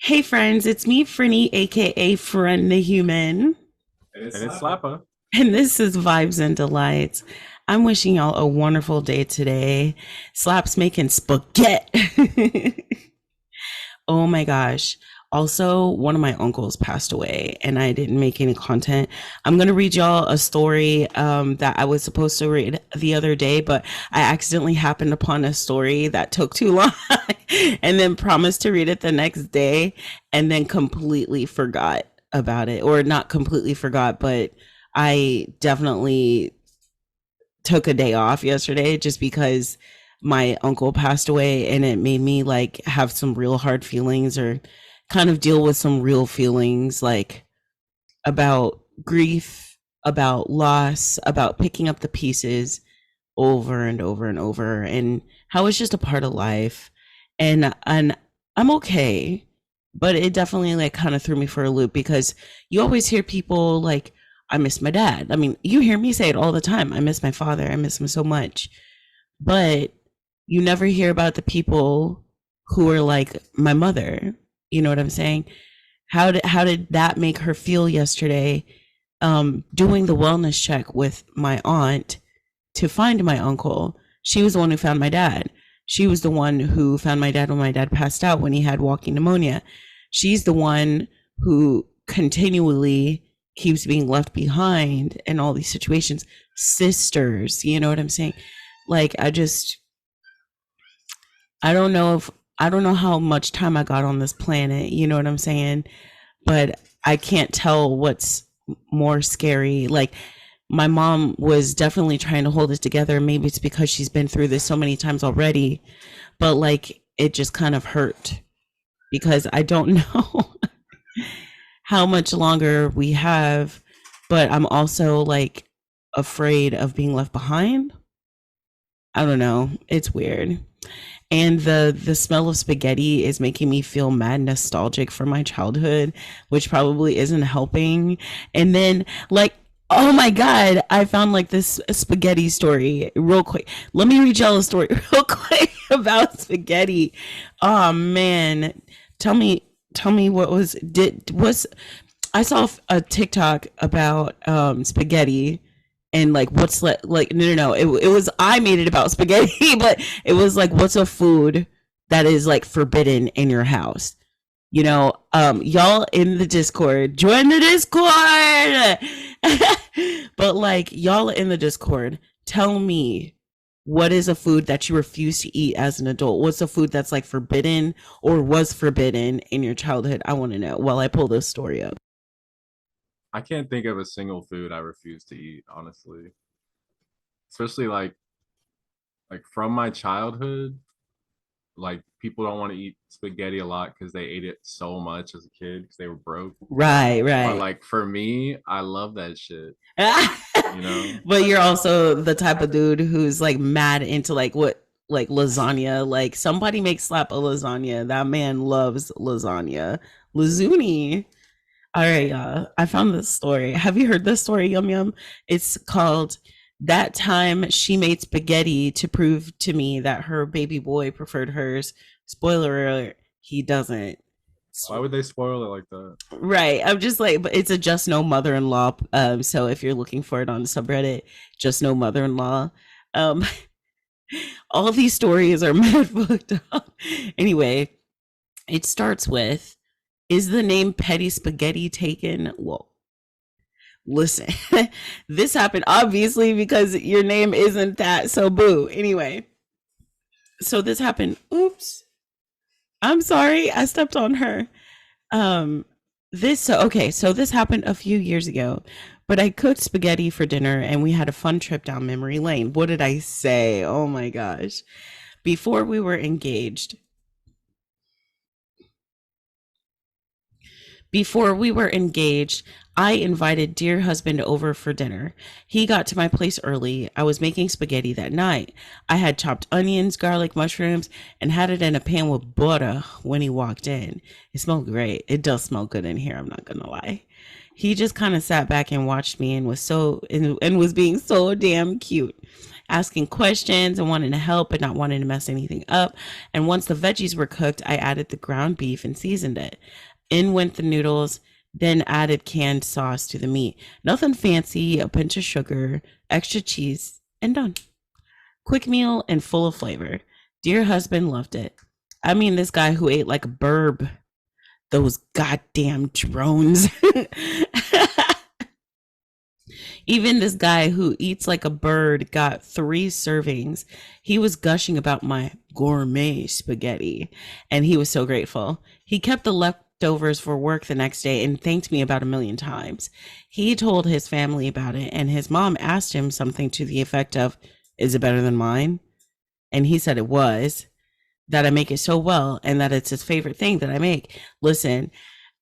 Hey friends, it's me, Frinny, aka Friend the Human, And it's Slapper. and this is Vibes and Delights. I'm wishing y'all a wonderful day today. Slaps making spaghetti. Oh my gosh. Also, one of my uncles passed away and I didn't make any content. I'm going to read y'all a story that I was supposed to read the other day, but I accidentally happened upon a story that took too long and then promised to read it the next day and then completely forgot about it. Or not completely forgot, but I definitely took a day off yesterday just because my uncle passed away and it made me like have some real hard feelings or kind of deal with some real feelings like about grief, about loss, about picking up the pieces over and over and over and how it's just a part of life. And I'm okay, but it definitely like kind of threw me for a loop because you always hear people like I miss my dad. I mean, you hear me say it all the time. I miss my father. I miss him so much. But you never hear about the people who are like my mother. You know what I'm saying? How did that make her feel yesterday? Doing the wellness check with my aunt to find my uncle. She was the one who found my dad. She was the one who found my dad when my dad passed out when he had walking pneumonia. She's the one who continually keeps being left behind in all these situations. Sisters, you know what I'm saying? Like I don't know if I don't know how much time I got on this planet, you know what I'm saying? But I can't tell what's more scary. Like my mom was definitely trying to hold it together. Maybe it's because she's been through this so many times already, but like it just kind of hurt because I don't know how much longer we have, but I'm also like afraid of being left behind. I don't know. It's weird. And the smell of spaghetti is making me feel mad nostalgic for my childhood, which probably isn't helping. And then like oh my god, I found like this spaghetti story real quick. Let me read y'all a story real quick about spaghetti. Oh man, tell me what was I saw a TikTok about spaghetti and like what's like no it was I made it about spaghetti but it was like what's a food that is like forbidden in your house, y'all in the Discord, join the Discord. But like y'all in the Discord, tell me what is a food that you refuse to eat as an adult. What's a food that's like forbidden or was forbidden in your childhood? I want to know while I pull this story up. I can't think of a single food I refuse to eat, honestly. Especially like from my childhood, like people don't want to eat spaghetti a lot because they ate it so much as a kid because they were broke. Right, But right. like for me, I love that shit, you know? But you're also the type of dude who's like mad into like what like lasagna. Like somebody make slap a lasagna. That man loves lasagna. Lazuni. All right, y'all. I found this story. Have you heard this story, Yum Yum? It's called That Time She Made Spaghetti to Prove to Me That Her Baby Boy Preferred Hers. Spoiler alert, he doesn't. Why would they spoil it like that? Right. I'm just like, but it's a just no mother-in-law. So if you're looking for it on the subreddit, just no mother-in-law. Um, all these stories are mad fucked up. Anyway, it starts with, is the name Petty Spaghetti taken? Well, listen, this happened obviously because your name isn't that. So boo. Anyway, so this happened. Oops. I'm sorry. I stepped on her. Um, so this happened a few years ago, but I cooked spaghetti for dinner and we had a fun trip down memory lane. What did I say? Oh my gosh. Before we were engaged, Before we were engaged, I invited dear husband over for dinner. He got to my place early. I was making spaghetti that night. I had chopped onions, garlic, mushrooms, and had it in a pan with butter when he walked in. It smelled great. It does smell good in here, I'm not gonna lie. He just kind of sat back and watched me and was being so damn cute, asking questions and wanting to help but not wanting to mess anything up. And once the veggies were cooked, I added the ground beef and seasoned it. In went the noodles, then added canned sauce to the meat. Nothing fancy, a pinch of sugar, extra cheese, and done. Quick meal and full of flavor. Dear husband loved it. I mean, this guy who ate like a burb, those goddamn drones. Even this guy who eats like a bird got 3 servings. He was gushing about my gourmet spaghetti, and he was so grateful. He kept the leftovers for work the next day and thanked me about 1,000,000 times. He told his family about it, and his mom asked him something to the effect of, "Is it better than mine?" And he said it was, that I make it so well, and that it's his favorite thing that I make. Listen,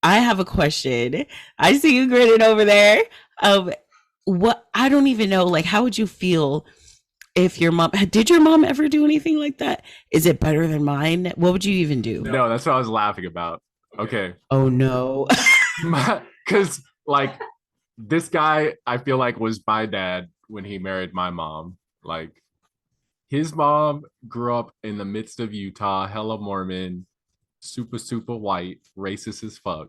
I have a question. I see you grinning over there. What, I don't even know, like, how would you feel if did your mom ever do anything like that? Is it better than mine? What would you even do? No, that's what I was laughing about. Okay. Oh no. Because like this guy, I feel like was my dad when he married my mom. Like his mom grew up in the midst of Utah, hella Mormon, super, super white, racist as fuck.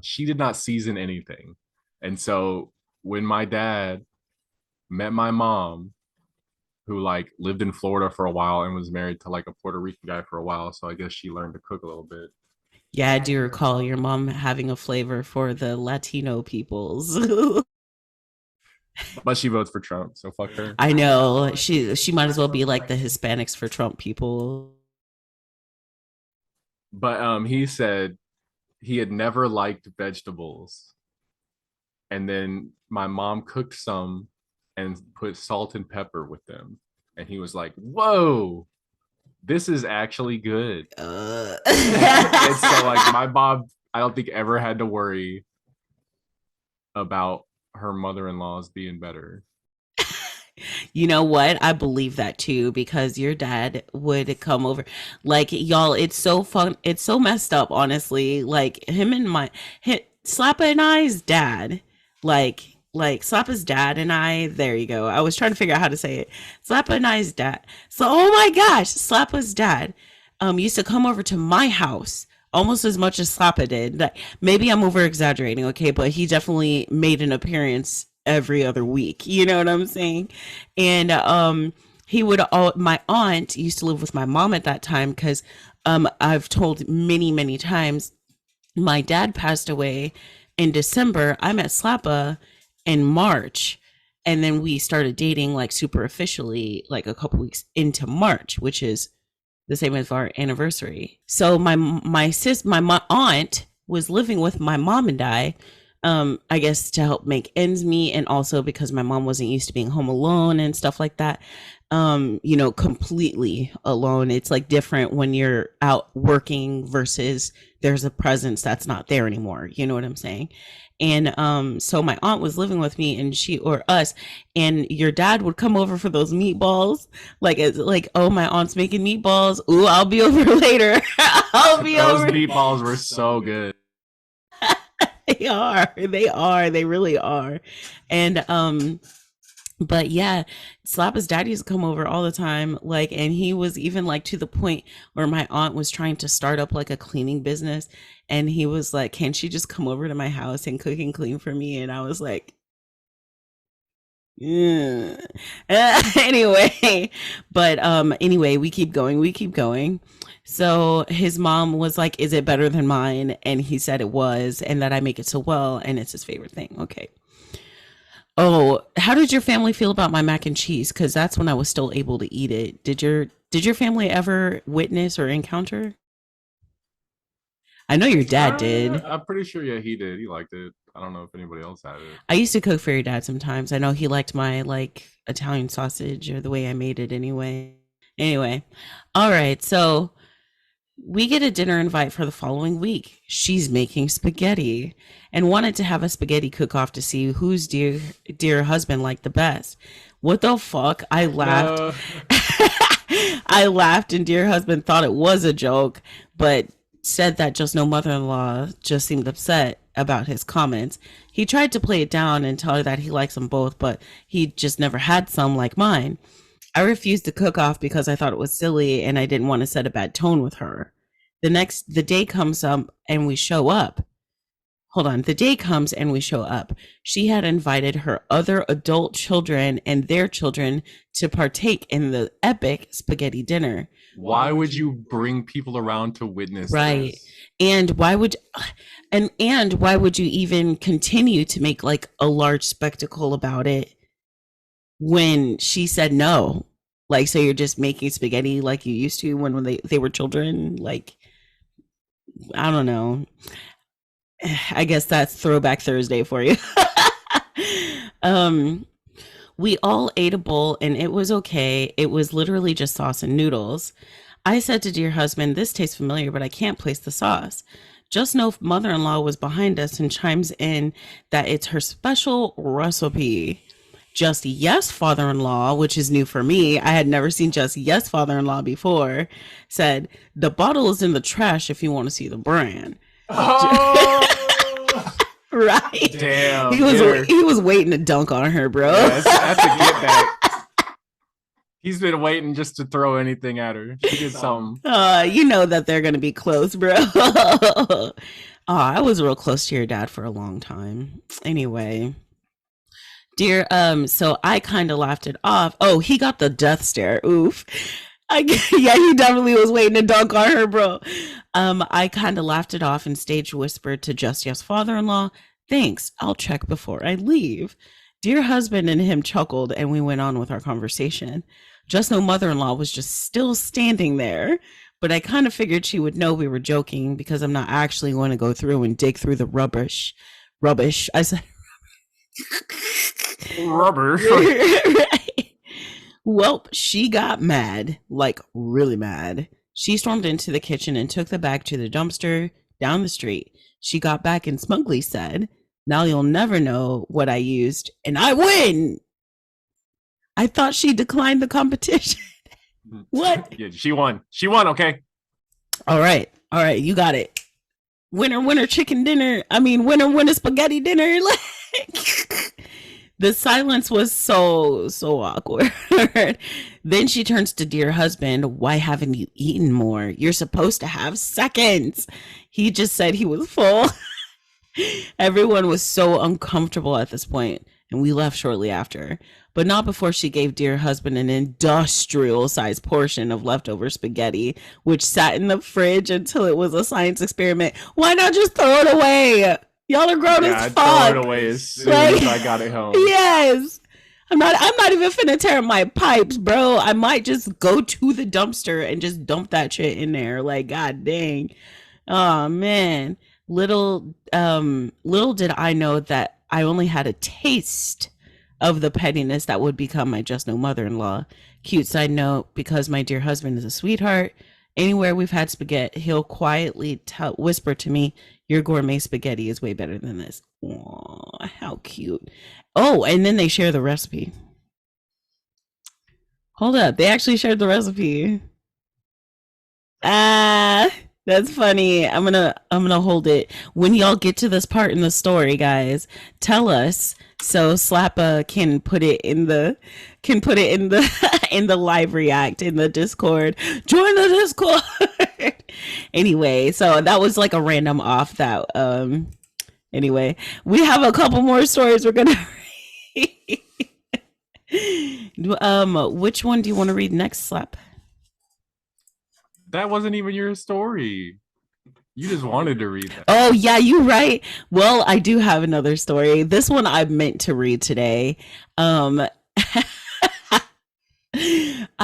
She did not season anything. And so when my dad met my mom, who like lived in Florida for a while and was married to like a Puerto Rican guy for a while, so I guess she learned to cook a little bit. Yeah, I do recall your mom having a flavor for the Latino peoples. But she votes for Trump, so fuck her. I know. She might as well be like the Hispanics for Trump people. But he said he had never liked vegetables. And then my mom cooked some and put salt and pepper with them. And he was like, "Whoa, this is actually good." And so like my mom, I don't think ever had to worry about her mother-in-law's being better. You know what? I believe that too, because your dad would come over. Like, y'all, it's so fun. It's so messed up, honestly. Like Slappa and I's dad, like Slappa's dad and I, there you go. I was trying to figure out how to say it. Slappa and I's dad. So, oh my gosh, Slappa's dad used to come over to my house almost as much as Slappa did. That, maybe I'm over exaggerating, okay, but he definitely made an appearance every other week. You know what I'm saying? And he would my aunt used to live with my mom at that time, because I've told many times my dad passed away in December. I met Slappa in March, and then we started dating like super officially like a couple weeks into March, which is the same as our anniversary. So my aunt was living with my mom and I guess to help make ends meet, and also because my mom wasn't used to being home alone and stuff like that. Completely alone. It's like different when you're out working versus there's a presence that's not there anymore. You know what I'm saying? And so my aunt was living with me, and and your dad would come over for those meatballs. Like it's like, oh, my aunt's making meatballs. Ooh, I'll be over later. I'll be Those over. Those meatballs were so good. They really are. And but yeah, Slappa's dad used to come over all the time, like, and he was even like to the point where my aunt was trying to start up like a cleaning business, and he was like, "Can she just come over to my house and cook and clean for me?" And I was like, yeah. Anyway, but anyway, we keep going. So his mom was like, "Is it better than mine?" And he said it was, and that I make it so well, and it's his favorite thing. Okay. Oh, how did your family feel about my mac and cheese? Because that's when I was still able to eat it. Did your family ever witness or encounter? I know your dad did. I'm pretty sure, yeah, he did. He liked it. I don't know if anybody else had it. I used to cook for your dad sometimes. I know he liked my like Italian sausage, or the way I made it anyway. Anyway, all right. So we get a dinner invite for the following week. She's making spaghetti and wanted to have a spaghetti cook-off to see whose dear husband liked the best. What the fuck? I laughed. I laughed, and dear husband thought it was a joke, but said that just no mother-in-law just seemed upset about his comments. He tried to play it down and tell her that he likes them both, but he just never had some like mine. I refused to cook off because I thought it was silly and I didn't want to set a bad tone with her. The day comes up and we show up. Hold on. The day comes and we show up. She had invited her other adult children and their children to partake in the epic spaghetti dinner. Why would you bring people around to witness Right. this? And why would why would you even continue to make like a large spectacle about it when she said no? Like, so you're just making spaghetti like you used to when they were children? Like, I don't know. I guess that's Throwback Thursday for you. um, we all ate a bowl and it was okay. It was literally just sauce and noodles. I said to dear husband, this tastes familiar, but I can't place the sauce. Just know mother-in-law was behind us and chimes in that it's her special recipe. Just Yes Father-in-law, which is new for me. I had never seen Just Yes Father-in-law before, said, the bottle is in the trash if you want to see the brand. Oh, right? damn. He was waiting to dunk on her, bro. Yeah, that's a get back. He's been waiting just to throw anything at her. She did something. You know that they're gonna be close, bro. Oh, I was real close to your dad for a long time. Anyway, dear, so I kind of laughed it off. Oh, he got the death stare. Oof. Yeah, he definitely was waiting to dunk on her, bro. I kind of laughed it off and stage whispered to Just Yes Father-in-law, thanks, I'll check before I leave. Dear husband and him chuckled and we went on with our conversation. Just no mother-in-law was just still standing there, but I kind of figured she would know we were joking because I'm not actually going to go through and dig through the rubbish. I said Rubber. right. Well, she got mad, like really mad. She stormed into the kitchen and took the bag to the dumpster down the street. She got back and smugly said, now you'll never know what I used, and I win. I thought she declined the competition. What? Yeah, she won. She won, okay. All right. You got it. Winner, chicken dinner. I mean, winner, spaghetti dinner. Like, the silence was so awkward. Then she turns to dear husband, why haven't you eaten more? You're supposed to have seconds. He just said he was full. Everyone was so uncomfortable at this point, and we left shortly after. But not before she gave dear husband an industrial sized portion of leftover spaghetti, which sat in the fridge until it was a science experiment. Why not just throw it away? Y'all are grown as fuck. I'd throw it away as soon as I got it home. Yes. I'm not even finna tear my pipes, bro. I might just go to the dumpster and just dump that shit in there. Like, god dang. Oh man. Little did I know that I only had a taste of the pettiness that would become my just no mother-in-law. Cute side note, because my dear husband is a sweetheart, anywhere we've had spaghetti, he'll quietly whisper to me, your gourmet spaghetti is way better than this. Aww, how cute. Oh, and then they share the recipe. Hold up, they actually shared the recipe. That's funny. I'm gonna hold it. When y'all get to this part in the story, guys, tell us so Slappa can put it in the in the live react in the Discord. Join the Discord. Anyway, so that was like a random off that anyway, we have a couple more stories we're gonna read. Which one do you want to read next, Slap? That wasn't even your story. You just wanted to read that. Oh, yeah, you're right. Well, I do have another story. This one I meant to read today. I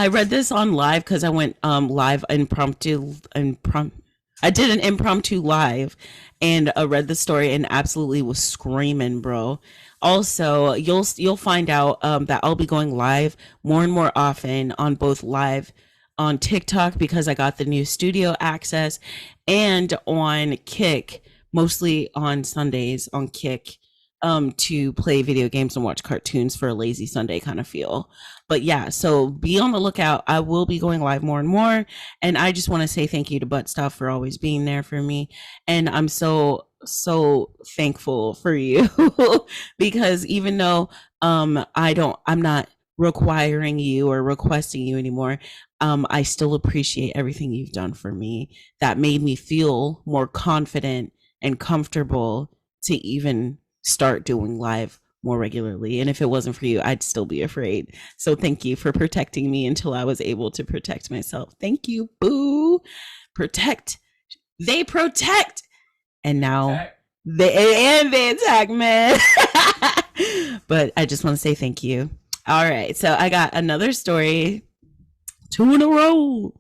read this on live because I went live impromptu. I did an impromptu live and read the story and absolutely was screaming, bro. Also, you'll find out that I'll be going live more and more often on both live on TikTok because I got the new studio access, and on Kick, mostly on Sundays on Kick. to play video games and watch cartoons for a lazy Sunday kind of feel. But yeah, so be on the lookout. I will be going live more and more. And I just want to say thank you to Butt Stuff for always being there for me. And I'm so thankful for you because even though I'm not requiring you or requesting you anymore, I still appreciate everything you've done for me that made me feel more confident and comfortable to even start doing live more regularly. And if it wasn't for you, I'd still be afraid. So thank you for protecting me until I was able to protect myself. Thank you, boo. Protect. They protect. And now they attack, man. But I just want to say thank you. All right. So I got another story. 2 in a row.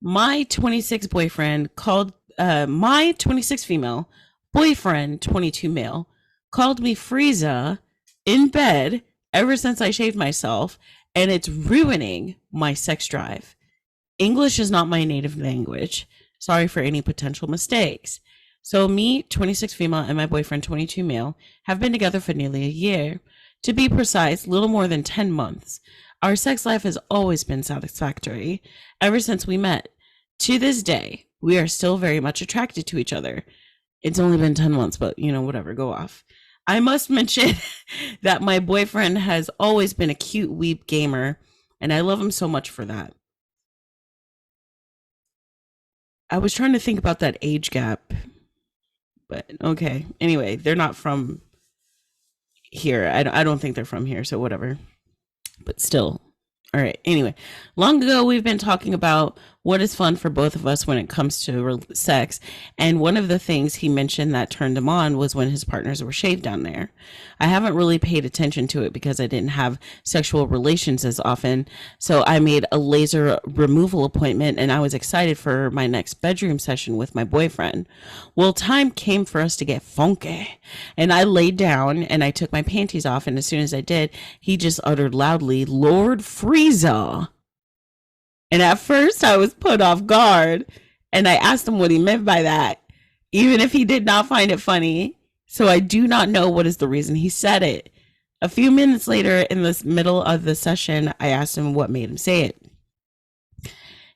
My 26 boyfriend called my 26 female boyfriend, 22 male, called me Frieza in bed ever since I shaved myself, and it's ruining my sex drive. English is not my native language. Sorry for any potential mistakes. So me, 26 female, and my boyfriend, 22 male, have been together for nearly a year. To be precise, little more than 10 months. Our sex life has always been satisfactory ever since we met. To this day, we are still very much attracted to each other. It's only been 10 months, but whatever, go off. I must mention that my boyfriend has always been a cute weeb gamer, and I love him so much for that. I was trying to think about that age gap, but okay. Anyway, they're not from here. I don't think they're from here, so whatever. But still. All right. Anyway, long ago, we've been talking about what is fun for both of us when it comes to sex. And one of the things he mentioned that turned him on was when his partners were shaved down there. I haven't really paid attention to it because I didn't have sexual relations as often. So I made a laser removal appointment and I was excited for my next bedroom session with my boyfriend. Well, time came for us to get funky. And I laid down and I took my panties off. And as soon as I did, he just uttered loudly, "Lord Frieza." And at first I was put off guard and I asked him what he meant by that, even if he did not find it funny. So I do not know what is the reason he said it. A few minutes later in the middle of the session, I asked him what made him say it.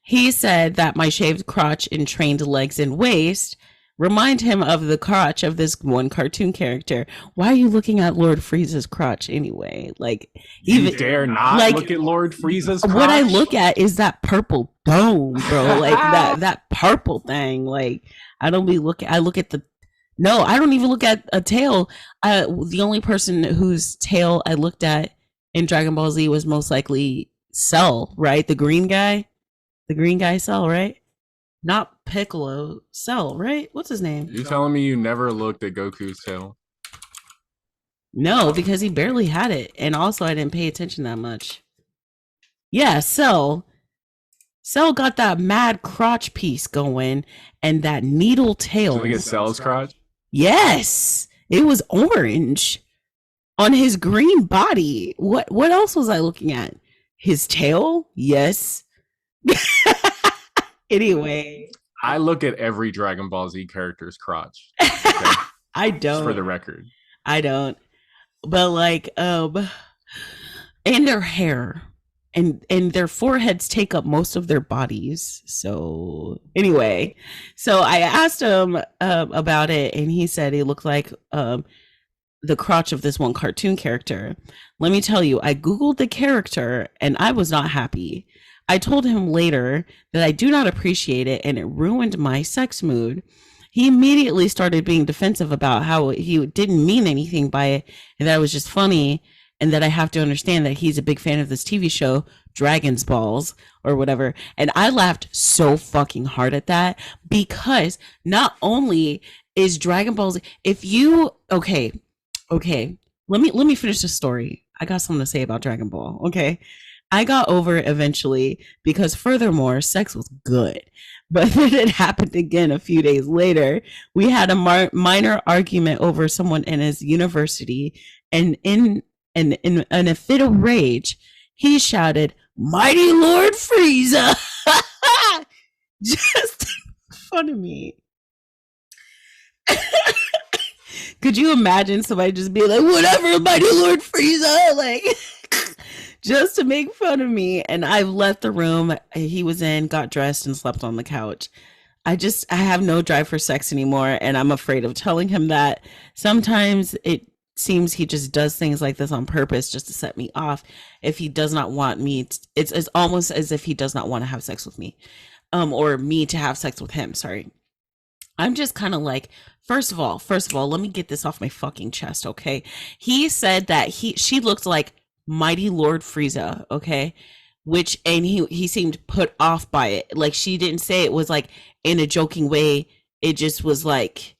He said that my shaved crotch and trained legs and waist remind him of the crotch of this one cartoon character. Why are you looking at Lord Frieza's crotch anyway? Like, you dare not look at Lord Frieza's crotch? What I look at is that purple dome, bro. Like that purple thing. Like, I don't be looking. I look at I don't even look at a tail. The only person whose tail I looked at in Dragon Ball Z was most likely Cell, right? The green guy Cell, right? Not Piccolo, Cell, right? What's his name? You telling me you never looked at Goku's tail? No, because he barely had it. And also I didn't pay attention that much. Yeah, Cell got that mad crotch piece going and that needle tail. Did we get Cell's crotch? Yes. It was orange on his green body. What else was I looking at? His tail? Yes. Anyway, I look at every Dragon Ball Z character's crotch. Okay? I don't. Just for the record. I don't. But like, and their hair and their foreheads take up most of their bodies. So anyway, so I asked him about it, and he said it looked like the crotch of this one cartoon character. Let me tell you, I Googled the character, and I was not happy. I told him later that I do not appreciate it and it ruined my sex mood. He immediately started being defensive about how he didn't mean anything by it and that it was just funny and that I have to understand that he's a big fan of this TV show, Dragon's Balls or whatever. And I laughed so fucking hard at that because not only is Dragon Balls, if you, okay, let me finish the story. I got something to say about Dragon Ball, okay? I got over it eventually because furthermore, sex was good. But then it happened again a few days later. We had a minor argument over someone in his university, and in a fit of rage, he shouted, "Mighty Lord Frieza!" Just fun of me. Could you imagine somebody just be like, whatever, mighty Lord Frieza? Like, just to make fun of me. And I left the room he was in, got dressed, and slept on the couch. I have no drive for sex anymore. And I'm afraid of telling him that. Sometimes it seems he just does things like this on purpose just to set me off. If he does not want me, it's almost as if he does not want to have sex with me, or me to have sex with him. Sorry. I'm just kind of like, first of all, let me get this off my fucking chest, okay? He said that she looked like Mighty Lord Frieza, okay? Which, and he seemed put off by it. Like, she didn't say it was like in a joking way. It just was like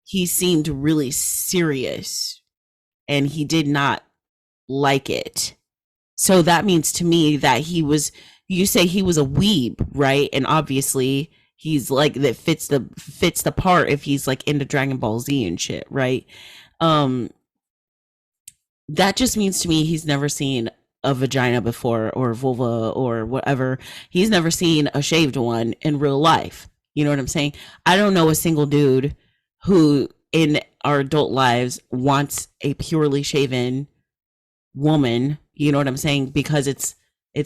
he seemed really serious and he did not like it. So that means to me that you say he was a weeb, right? And obviously he's like, that fits the part if he's like into Dragon Ball Z and shit, right? Um, that just means to me he's never seen a vagina before, or vulva, or whatever. He's never seen a shaved one in real life. You know what I'm saying? I don't know a single dude who in our adult lives wants a purely shaven woman. You know what I'm saying? Because it's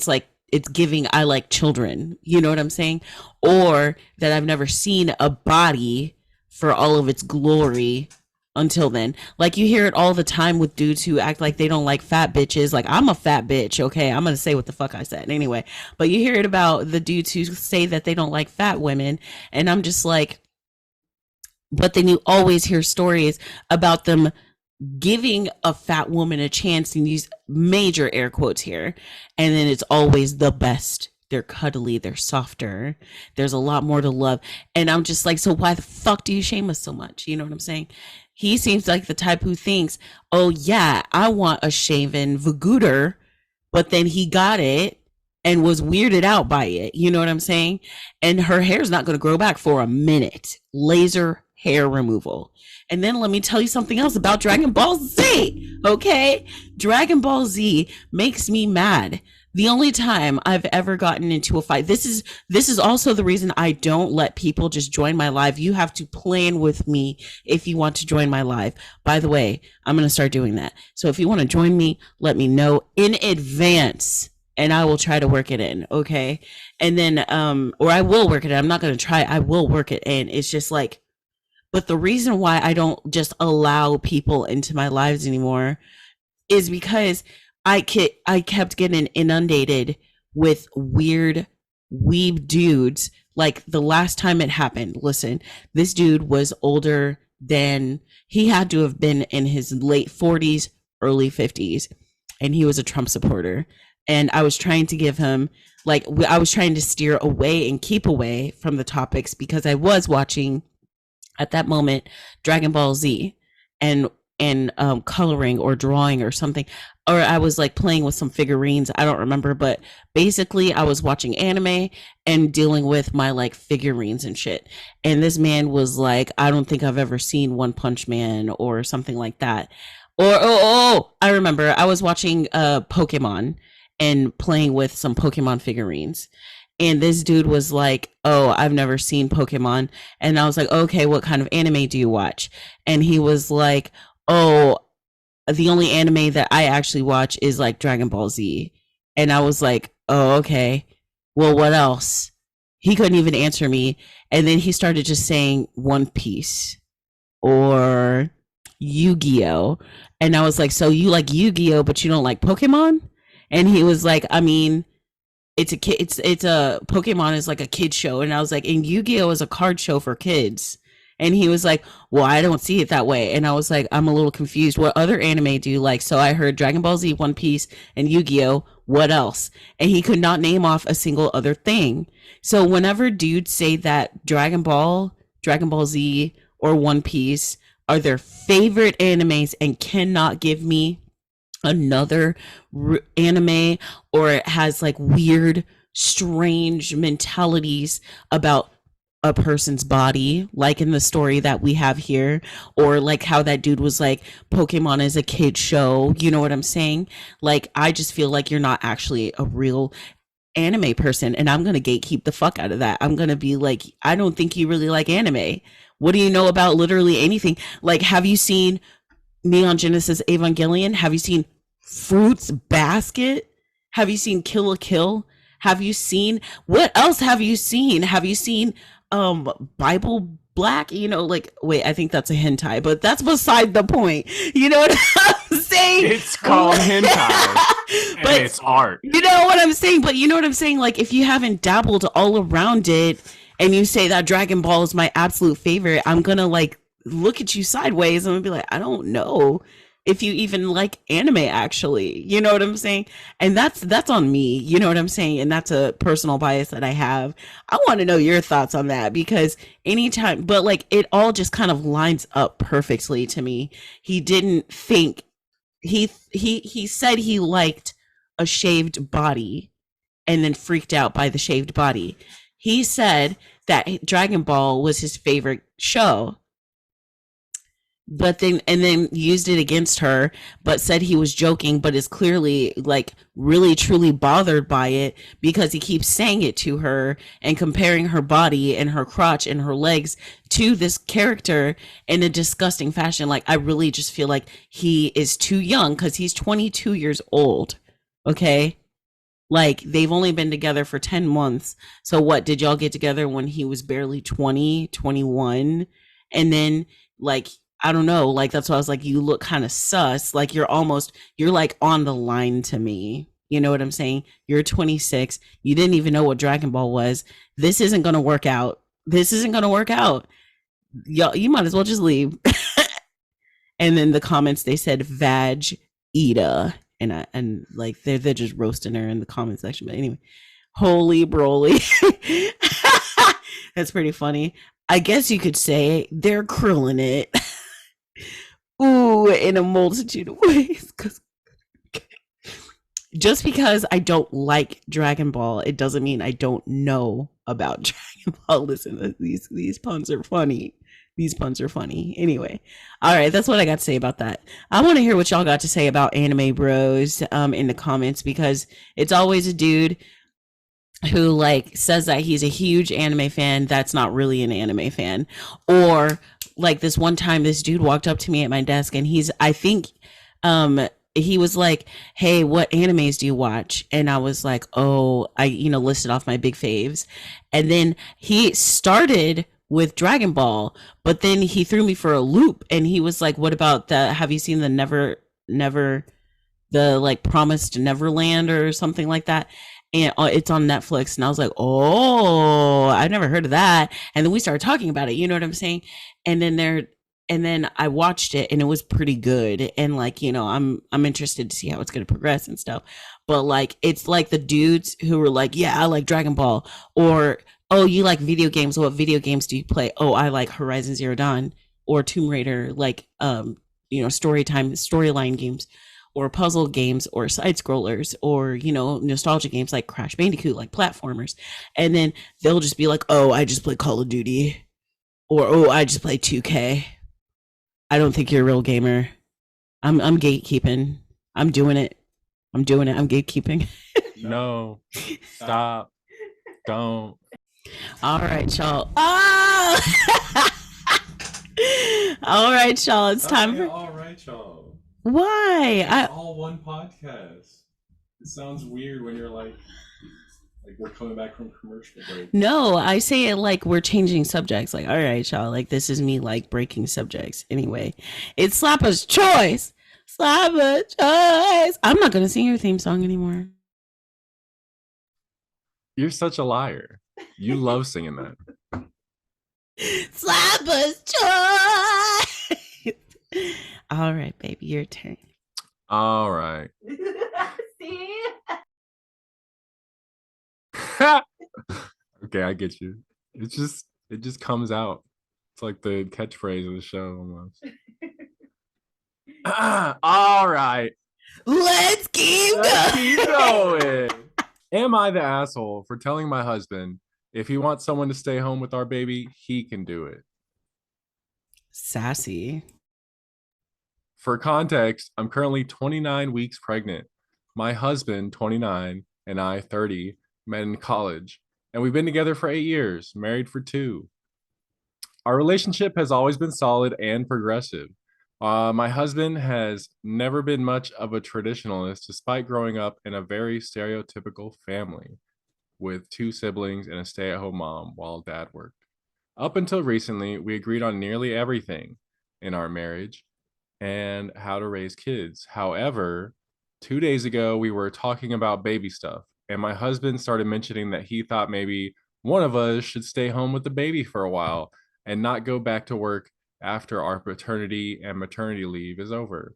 like, it's giving I like children. You know what I'm saying? Or that I've never seen a body for all of its glory until then. Like, you hear it all the time with dudes who act like they don't like fat bitches. Like, I'm a fat bitch, okay? I'm gonna say what the fuck I said anyway. But you hear it about the dudes who say that they don't like fat women, and I'm just like, but then you always hear stories about them giving a fat woman a chance, and use major air quotes here, and then it's always the best. They're cuddly, they're softer, there's a lot more to love. And I'm just like, so why the fuck do you shame us so much? You know what I'm saying? He seems like the type who thinks, oh yeah, I want a shaven Vagooter, but then he got it and was weirded out by it. You know what I'm saying? And her hair's not going to grow back for a minute. Laser hair removal. And then let me tell you something else about Dragon Ball Z, okay? Dragon Ball Z makes me mad. The only time I've ever gotten into a fight, this is also the reason I don't let people just join my live. You have to plan with me if you want to join my live. By the way, I'm going to start doing that. So if you want to join me, let me know in advance and I will try to work it in, okay? And then or I will work it in. I'm not going to try. I will work it in. It's just like, but the reason why I don't just allow people into my lives anymore is because I kept getting inundated with weird weeb dudes. Like, the last time it happened, listen, this dude was older than, he had to have been in his late 40s, early 50s, and he was a Trump supporter. And I was trying to give him, like, I was trying to steer away and keep away from the topics because I was watching at that moment Dragon Ball Z and coloring or drawing or something, or I was like playing with some figurines, I don't remember, but basically I was watching anime and dealing with my like figurines and shit. And this man was like, I don't think I've ever seen One Punch Man or something like that. Or I remember I was watching Pokemon and playing with some Pokemon figurines. And this dude was like, oh, I've never seen Pokemon. And I was like, okay, what kind of anime do you watch? And he was like, oh, the only anime that I actually watch is like Dragon Ball Z. And I was like, oh, okay. Well, what else? He couldn't even answer me. And then he started just saying One Piece or Yu-Gi-Oh. And I was like, so you like Yu-Gi-Oh, but you don't like Pokemon? And he was like, I mean, it's a Pokemon is like a kid show. And I was like, and Yu-Gi-Oh is a card show for kids. And he was like, well, I don't see it that way. And I was like, I'm a little confused. What other anime do you like? So I heard Dragon Ball Z, One Piece, and Yu-Gi-Oh. What else? And he could not name off a single other thing. So whenever dudes say that Dragon Ball Z, or One Piece are their favorite animes and cannot give me another anime, or it has like weird, strange mentalities about a person's body, like in the story that we have here, or like how that dude was like, Pokemon is a kid show, you know what I'm saying? Like, I just feel like you're not actually a real anime person, and I'm gonna gatekeep the fuck out of that. I'm gonna be like, I don't think you really like anime. What do you know about literally anything? Like, have you seen Neon Genesis Evangelion? Have you seen Fruits Basket? Have you seen Kill a Kill? Have you seen what else have you seen? Have you seen Bible Black? You know, like wait, I think that's a hentai, but that's beside the point. You know what I'm saying? It's called hentai. But it's art. You know what I'm saying? But you know what I'm saying? Like if you haven't dabbled all around it and you say that Dragon Ball is my absolute favorite, I'm gonna like look at you sideways and be like, I don't know if you even like anime actually. You know what I'm saying? And that's on me. You know what I'm saying? And that's a personal bias that I have. I want to know your thoughts on that because anytime, but like it all just kind of lines up perfectly to me. He didn't think he said he liked a shaved body and then freaked out by the shaved body. He said that Dragon Ball was his favorite show, but then used it against her, but said he was joking, but is clearly like really truly bothered by it because he keeps saying it to her and comparing her body and her crotch and her legs to this character in a disgusting fashion. Like I really just feel like he is too young because he's 22 years old. Okay. Like they've only been together for 10 months. So what did y'all get together when he was barely 20, 21? And then like I don't know, like that's why I was like you look kind of sus, like you're like on the line to me. You know what I'm saying? You're 26. You didn't even know what Dragon Ball was. This isn't going to work out. This isn't going to work out. Y'all, you might as well just leave. And then the comments they said vag AITA and like they're just roasting her in the comment section. But anyway, holy broly. That's pretty funny. I guess you could say they're krilling it. Ooh, in a multitude of ways. Because just because I don't like Dragon Ball, it doesn't mean I don't know about Dragon Ball. Listen, these puns are funny. These puns are funny. Anyway, all right, that's what I got to say about that. I want to hear what y'all got to say about anime bros in the comments because it's always a dude who like says that he's a huge anime fan that's not really an anime fan, or like this one time this dude walked up to me at my desk and I think he was like, hey, what animes do you watch? And I was like, oh, I listed off my big faves, and then he started with Dragon Ball, but then he threw me for a loop and he was like, what about have you seen the never the like Promised Neverland or something like that? And it's on Netflix. And I was like, oh, I've never heard of that. And then we started talking about it. You know what I'm saying? And then I watched it and it was pretty good. And like, I'm interested to see how it's going to progress and stuff. But like, it's like the dudes who were like, yeah, I like Dragon Ball, or, oh, you like video games. What video games do you play? Oh, I like Horizon Zero Dawn or Tomb Raider, like, storyline games, or puzzle games, or side scrollers, or nostalgia games like Crash Bandicoot, like platformers. And then they'll just be like, oh, I just play Call of Duty, or oh, I just play 2K. I don't think you're a real gamer. I'm gatekeeping. I'm doing it. I'm gatekeeping. No, stop, don't. All right, y'all. Oh! All right, y'all. It's time for. All right, y'all. Why? It's all one podcast. It sounds weird when you're like we're coming back from commercial break. No, I say it like we're changing subjects. Like, all right, y'all. Like, this is me like breaking subjects. Anyway, it's Slapper's choice. Slapper's choice. I'm not gonna sing your theme song anymore. You're such a liar. You love singing that. Slapper's choice. All right, baby, your turn. All right. See? Okay, I get you. It just comes out. It's like the catchphrase of the show almost. All right. Let's keep going. Am I the asshole for telling my husband if he wants someone to stay home with our baby, he can do it? Sassy. For context, I'm currently 29 weeks pregnant. My husband, 29, and I, 30, met in college, and we've been together for 8 years, married for 2. Our relationship has always been solid and progressive. My husband has never been much of a traditionalist, despite growing up in a very stereotypical family with 2 siblings and a stay at home mom while dad worked. Up until recently, we agreed on nearly everything in our marriage and how to raise kids. However, 2 days ago, we were talking about baby stuff, and my husband started mentioning that he thought maybe one of us should stay home with the baby for a while and not go back to work after our paternity and maternity leave is over.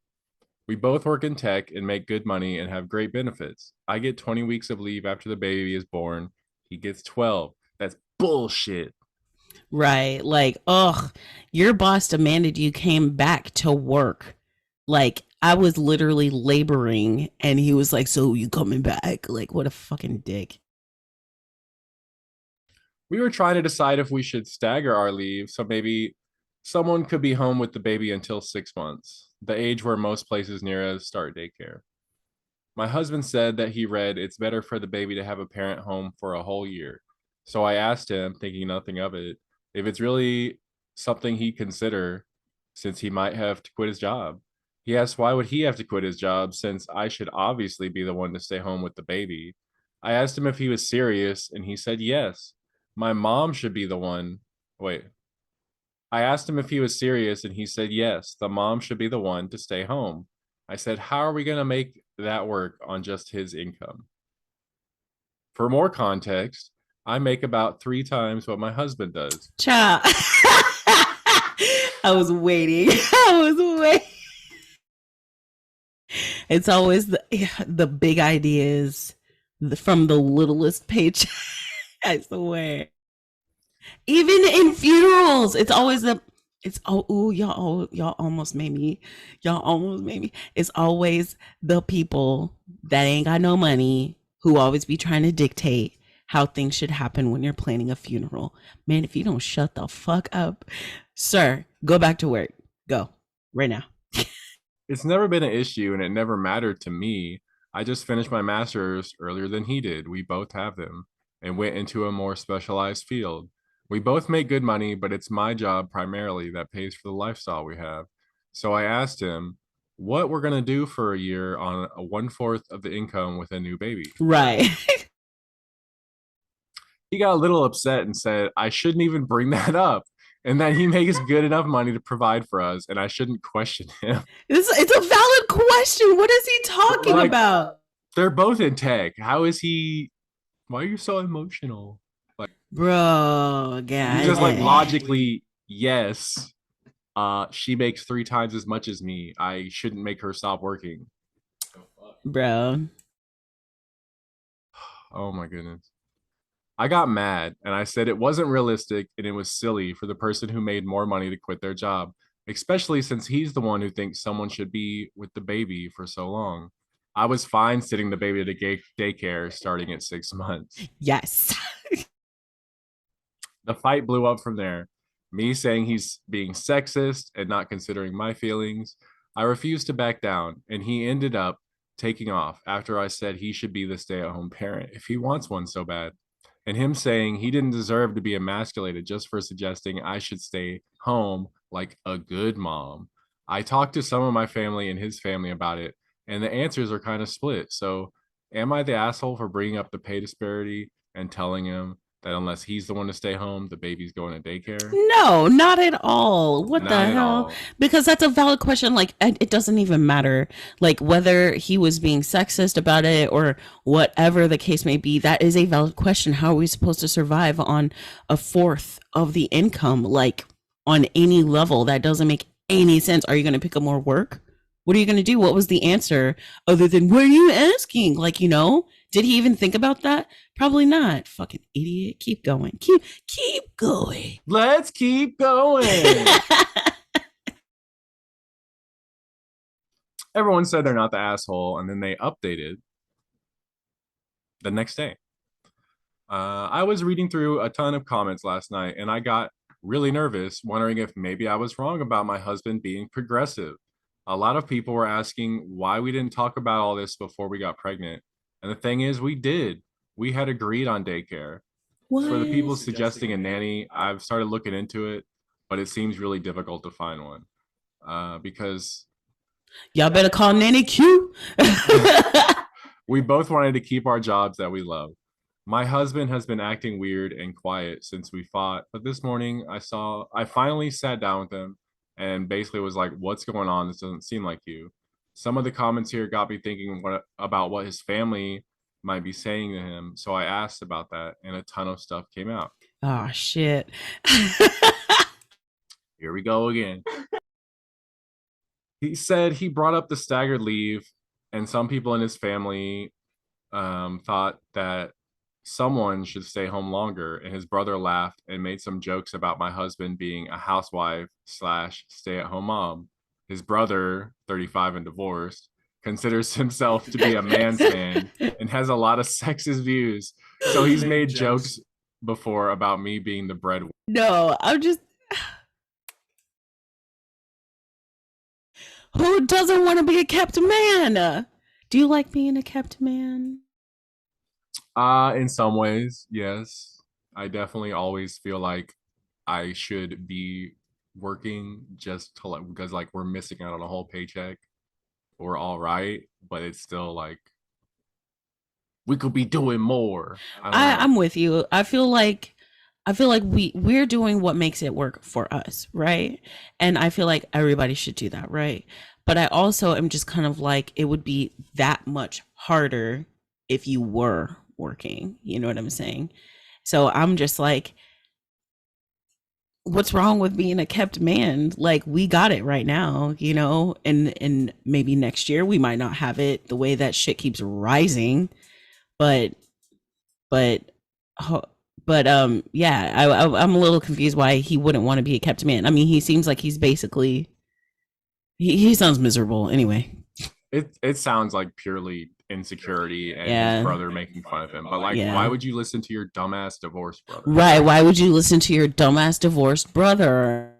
We both work in tech and make good money and have great benefits. I get 20 weeks of leave after the baby is born. He gets 12. That's bullshit. Right. Like, ugh, your boss demanded you came back to work. Like, I was literally laboring and he was like, "So you coming back?" Like, what a fucking dick. We were trying to decide if we should stagger our leave so maybe someone could be home with the baby until 6 months, the age where most places near us start daycare. My husband said that he read it's better for the baby to have a parent home for a whole year. So I asked him, thinking nothing of it, if it's really something he'd consider since he might have to quit his job. He asked why would he have to quit his job since I should obviously be the one to stay home with the baby. I asked him if he was serious and he said yes. My mom should be the one. Wait. I asked him if he was serious and he said yes, the mom should be the one to stay home. I said, how are we going to make that work on just his income? For more context, I make about 3 times what my husband does. Child. I was waiting. I was waiting. It's always the big ideas from the littlest paycheck. I swear. Even in funerals, it's always the it's oh ooh, y'all almost made me. It's always the people that ain't got no money who always be trying to dictate how things should happen when you're planning a funeral. Man, if you don't shut the fuck up, sir, go back to work. Go right now. It's never been an issue and it never mattered to me. I just finished my master's earlier than he did. We both have them and went into a more specialized field. We both make good money, but it's my job primarily that pays for the lifestyle we have. So I asked him what we're going to do for a year on a 1/4 of the income with a new baby. Right. He got a little upset and said, I shouldn't even bring that up and that he makes good enough money to provide for us and I shouldn't question him. It's a valid question. What is he talking Like, about? they're both in tech. How is he? Why are you so emotional? Like, Bro, he's just like logically, yes. She makes 3 times as much as me. I shouldn't make her stop working. Bro. Oh my goodness. I got mad and I said it wasn't realistic and it was silly for the person who made more money to quit their job, especially since he's the one who thinks someone should be with the baby for so long. I was fine sitting the baby to daycare starting at 6 months. Yes. The fight blew up from there. Me saying he's being sexist and not considering my feelings. I refused to back down, and he ended up taking off after I said he should be the stay at home parent if he wants one so bad. And him saying he didn't deserve to be emasculated just for suggesting I should stay home like a good mom. I talked to some of my family and his family about it, and the answers are kind of split. So, am I the asshole for bringing up the pay disparity and telling him that unless he's the one to stay home, the baby's going to daycare? No, not at all. What Not the at hell? all. Because that's a valid question. Like, it doesn't even matter, like, whether he was being sexist about it or whatever the case may be. That is a valid question. How are we supposed to survive on a fourth of the income? Like, on any level, that doesn't make any sense. Are you going to pick up more work? What are you going to do? What was the answer other than, what are you asking? Like, did he even think about that? Probably not. Fucking idiot. Keep going. Keep going. Let's keep going. Everyone said they're not the asshole, and then they updated the next day. I was reading through a ton of comments last night, and I got really nervous, wondering if maybe I was wrong about my husband being progressive. A lot of people were asking why we didn't talk about all this before we got pregnant. And the thing is, we did. we had agreed on daycare. What? For the people suggesting a nanny, I've started looking into it, but it seems really difficult to find one because y'all better call Nanny Q. we both wanted to keep our jobs that we love. My husband has been acting weird and quiet since we fought, but this morning I finally sat down with him and basically was like, "What's going on? This doesn't seem like you." Some of the comments here got me thinking about what his family might be saying to him, so I asked about that, and a ton of stuff came out. Oh shit. Here we go again. He said he brought up the staggered leave, and some people in his family thought that someone should stay home longer. And his brother laughed and made some jokes about my husband being a housewife slash stay at home mom. His brother, 35 and divorced, considers himself to be a man's man and has a lot of sexist views. So he's made jokes before about me being the breadwinner. No, I'm just. Who doesn't want to be a kept man? Do you like being a kept man? In some ways, yes. I definitely always feel like I should be working just to like because like we're missing out on a whole paycheck. We're all right, but it's still like we could be doing more. I'm with you. I feel like we're doing what makes it work for us, right? And I feel like everybody should do that, right? But I also am just kind of like it would be that much harder if you were working. You know what I'm saying? So I'm just like, what's wrong with being a kept man? Like we got it right now, you know, and maybe next year we might not have it the way that shit keeps rising, but yeah, I'm a little confused why he wouldn't want to be a kept man. I mean, he seems like he's basically he sounds miserable anyway. It sounds like purely insecurity and his brother making fun of him. But like, why would you listen to your dumbass divorced brother? Right? Why would you listen to your dumbass divorced brother?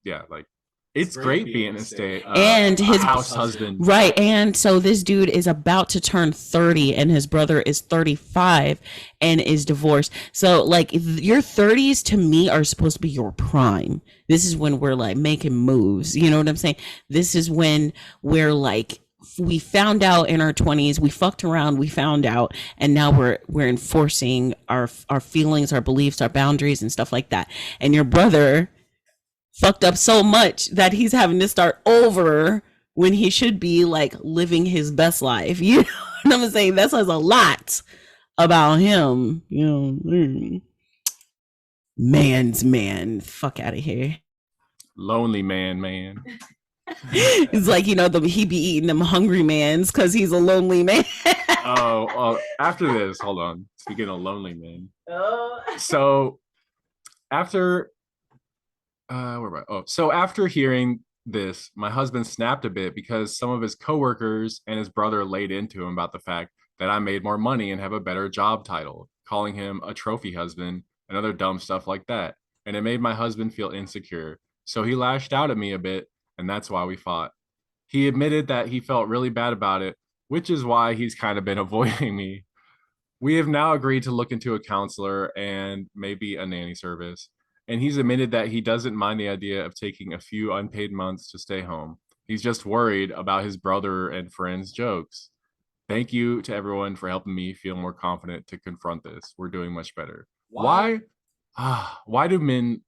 Yeah, like it's great being a stay and his house husband, right? And so this dude is about to turn 30, and his brother is 35 and is divorced. So like, your 30s to me are supposed to be your prime. This is when we're like making moves. You know what I'm saying? This is when we're like, we found out in our 20s, we fucked around, we found out, and now we're enforcing our feelings, our beliefs, our boundaries, and stuff like that. And your brother fucked up so much that he's having to start over when he should be like living his best life. You know what I'm saying? That says a lot about him. You know, man's man. Fuck out of here. Lonely man. It's like, you know, he be eating them hungry mans because he's a lonely man. After this, hold on. Speaking of lonely men. So after so after hearing this, my husband snapped a bit because some of his coworkers and his brother laid into him about the fact that I made more money and have a better job title, calling him a trophy husband and other dumb stuff like that. And it made my husband feel insecure. So he lashed out at me a bit, and that's why we fought. He admitted that he felt really bad about it, which is why he's kind of been avoiding me. We have now agreed to look into a counselor and maybe a nanny service. And he's admitted that he doesn't mind the idea of taking a few unpaid months to stay home. He's just worried about his brother and friends' jokes. Thank you to everyone for helping me feel more confident to confront this. We're doing much better. Why do men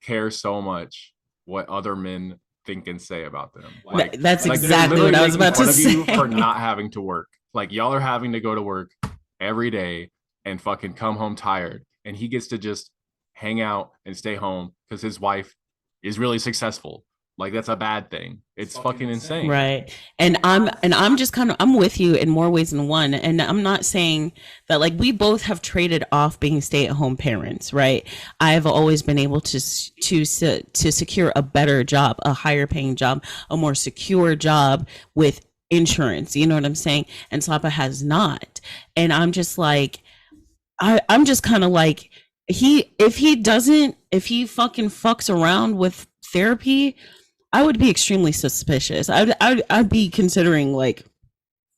care so much what other men think and say about them? Like, that's exactly what I was about to say. You for not having to work. Like, y'all are having to go to work every day and fucking come home tired. And he gets to just hang out and stay home because his wife is really successful. Like, that's a bad thing. It's fucking insane. Right. And I'm just kind of, I'm with you in more ways than one. And I'm not saying that, like, we both have traded off being stay-at-home parents, right? I've always been able to secure a better job, a higher paying job, a more secure job with insurance. You know what I'm saying? And Slappa has not. And I'm just like, I'm just kind of like, if he fucking fucks around with therapy, I would be extremely suspicious. I'd be considering, like,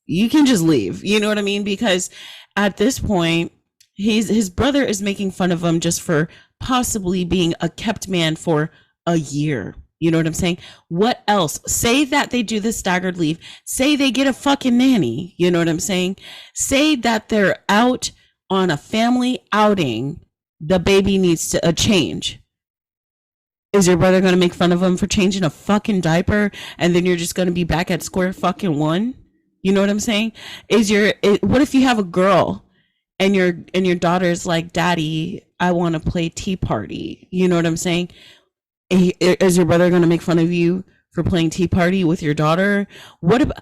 you can just leave. You know what I mean? Because at this point, his brother is making fun of him just for possibly being a kept man for a year. You know what I'm saying? What else? Say that they do the staggered leave. Say they get a fucking nanny. You know what I'm saying? Say that they're out on a family outing. The baby needs to a change. Is your brother going to make fun of him for changing a fucking diaper and then you're just going to be back at square fucking one? You know what I'm saying? What if you have a girl and your daughter's like, "Daddy, I want to play tea party." You know what I'm saying? Is your brother going to make fun of you for playing tea party with your daughter? What about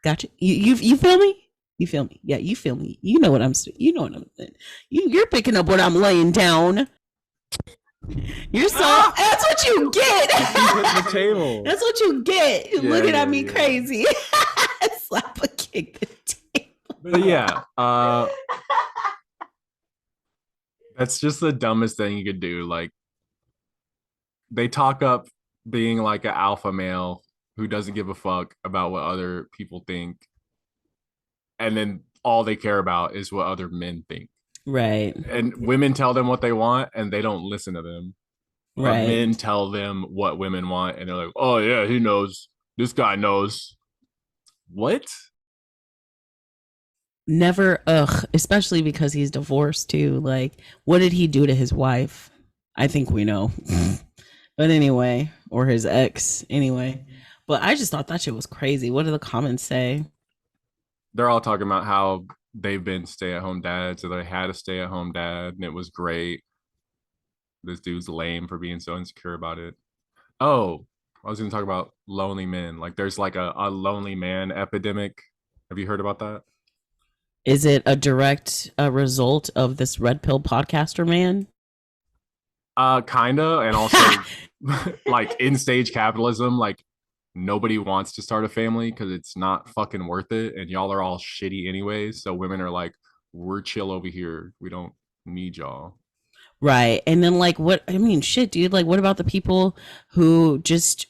gotcha? You feel me? You feel me? Yeah, you feel me. You know what I'm saying. You're picking up what I'm laying down. You're so that's what you get. The table. That's what you get. Looking at me crazy. Slap a kick the table. But yeah, that's just the dumbest thing you could do. Like, they talk up being like an alpha male who doesn't give a fuck about what other people think, and then all they care about is what other men think. Right. And women tell them what they want and they don't listen to them. Right. But men tell them what women want and they're like, "Oh yeah, he knows. This guy knows." What? Never, especially because he's divorced too. Like, what did he do to his wife? I think we know. But anyway, or his ex anyway. But I just thought that shit was crazy. What do the comments say? They're all talking about how they've been stay-at-home dads, so they had a stay-at-home dad, and it was great. This dude's lame for being so insecure about it. Oh, I was going to talk about lonely men. Like, there's like a lonely man epidemic. Have you heard about that? Is it a direct result of this red pill podcaster man? Kinda, and also like in stage capitalism, like nobody wants to start a family because it's not fucking worth it, and y'all are all shitty anyways. So women are like, "We're chill over here. We don't need y'all." Right. And then like shit, dude, like what about the people who just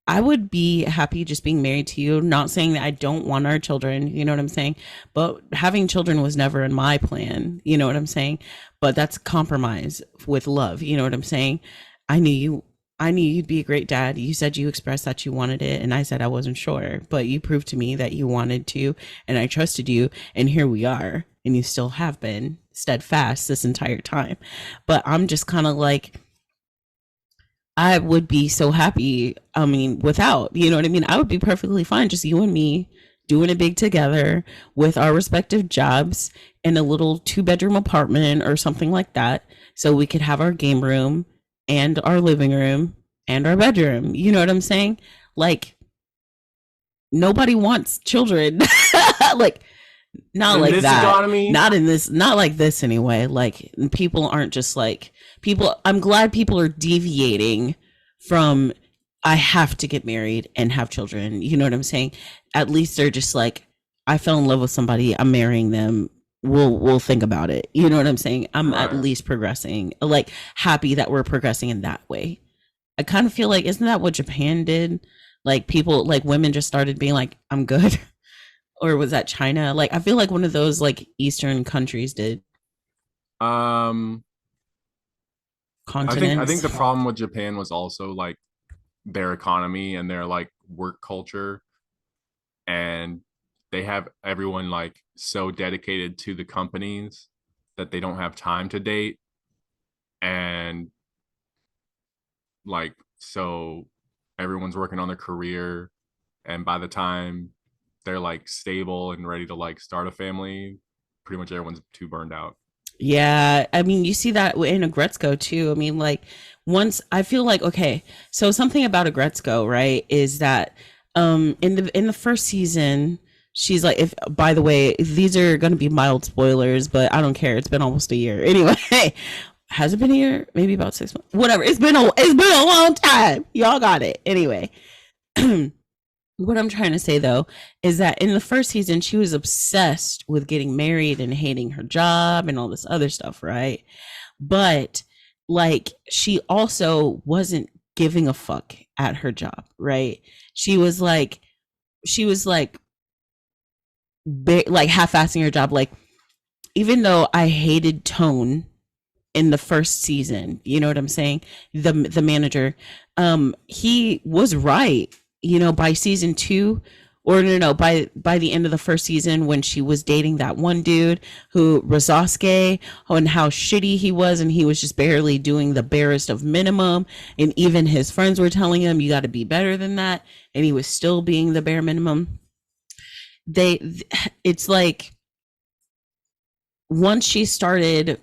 I would be happy just being married to you, not saying that I don't want our children, you know what I'm saying? But having children was never in my plan, you know what I'm saying? But that's compromise with love, you know what I'm saying? I knew you'd be a great dad. You said you expressed that you wanted it, and I said I wasn't sure, but you proved to me that you wanted to, and I trusted you, and here we are, and you still have been steadfast this entire time. But I'm just kind of like, I would be so happy. I mean, without, you know what I mean? I would be perfectly fine, just you and me doing it big together with our respective jobs in a little 2-bedroom apartment or something like that. So we could have our game room and our living room and our bedroom. You know what I'm saying? Like, nobody wants children. Like, not in like that economy. Not like this anyway. Like, people aren't just like people. I'm glad people are deviating from I have to get married and have children. You know what I'm saying? At least they're just like, I fell in love with somebody, I'm marrying them, we'll think about it. You know what I'm saying? I'm right. At least progressing, like happy that we're progressing in that way. I kind of feel like, isn't that what Japan did? Like, people, like women just started being like, I'm good. Or was that China? Like, I feel like one of those like Eastern countries did. Continents. I think the problem with Japan was also like their economy and their like work culture, and they have everyone like so dedicated to the companies that they don't have time to date, and like so everyone's working on their career, and by the time they're like stable and ready to like start a family, pretty much everyone's too burned out. Yeah, I mean, you see that in Agretzko too. I mean, like, once I feel like, okay, so something about Agretzko, right, is that in the first season, she's like, if by the way, these are going to be mild spoilers, but I don't care. It's been almost a year anyway. Has it been a year? Maybe about 6 months. Whatever. It's been a long time. Y'all got it anyway. What I'm trying to say though is that in the first season she was obsessed with getting married and hating her job and all this other stuff, right? But like, she also wasn't giving a fuck at her job, right? She was like, she was like, like half-assing her job. Like, even though I hated Tone in the first season, you know what I'm saying? The manager, he was right. You know, by season 2, or no, by the end of the first season, when she was dating that one dude who Rosasuke, and how shitty he was, and he was just barely doing the barest of minimum, and even his friends were telling him you got to be better than that, and he was still being the bare minimum. It's like, once she started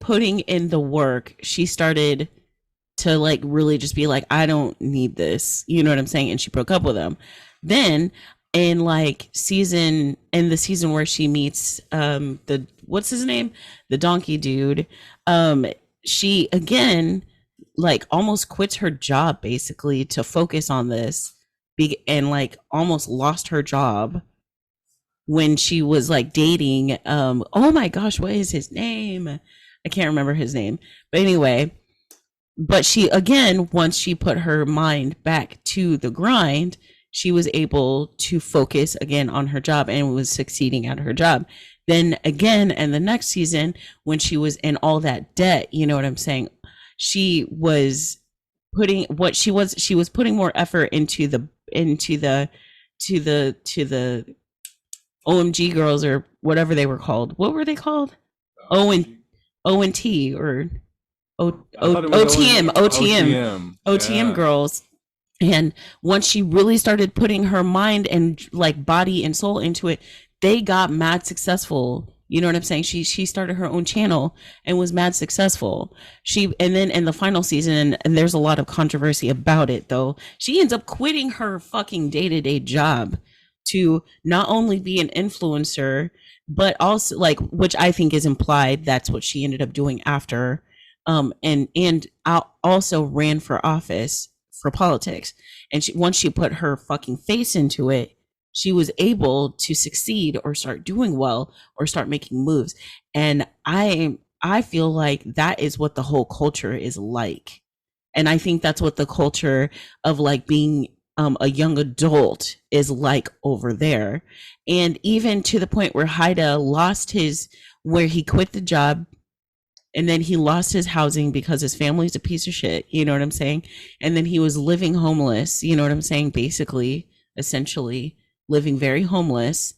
putting in the work, she started to like really just be like, I don't need this. You know what I'm saying? And she broke up with him. Then in the season where she meets the, what's his name? The donkey dude. She again like almost quits her job basically to focus on this, and like almost lost her job when she was like dating oh my gosh, what is his name? I can't remember his name. But anyway, but she again, once she put her mind back to the grind, she was able to focus again on her job and was succeeding at her job. Then again, in the next season, when she was in all that debt, you know what I'm saying? She was she was putting more effort into the to the OMG girls, or whatever they were called. What were they called? O and T, or OTM, OTM Yeah. girls. And once she really started putting her mind and like body and soul into it, they got mad successful. You know what I'm saying? She started her own channel and was mad successful. And then in the final season, and there's a lot of controversy about it though, she ends up quitting her fucking day-to-day job to not only be an influencer, but also like, which I think is implied, that's what she ended up doing after, and also ran for office, for politics. And once she put her fucking face into it, she was able to succeed or start doing well or start making moves. And I feel like that is what the whole culture is like. And I think that's what the culture of like being a young adult is like over there. And even to the point where Haida where he quit the job, and then he lost his housing because his family's a piece of shit. You know what I'm saying? And then he was living homeless. You know what I'm saying? Basically, essentially living very homeless,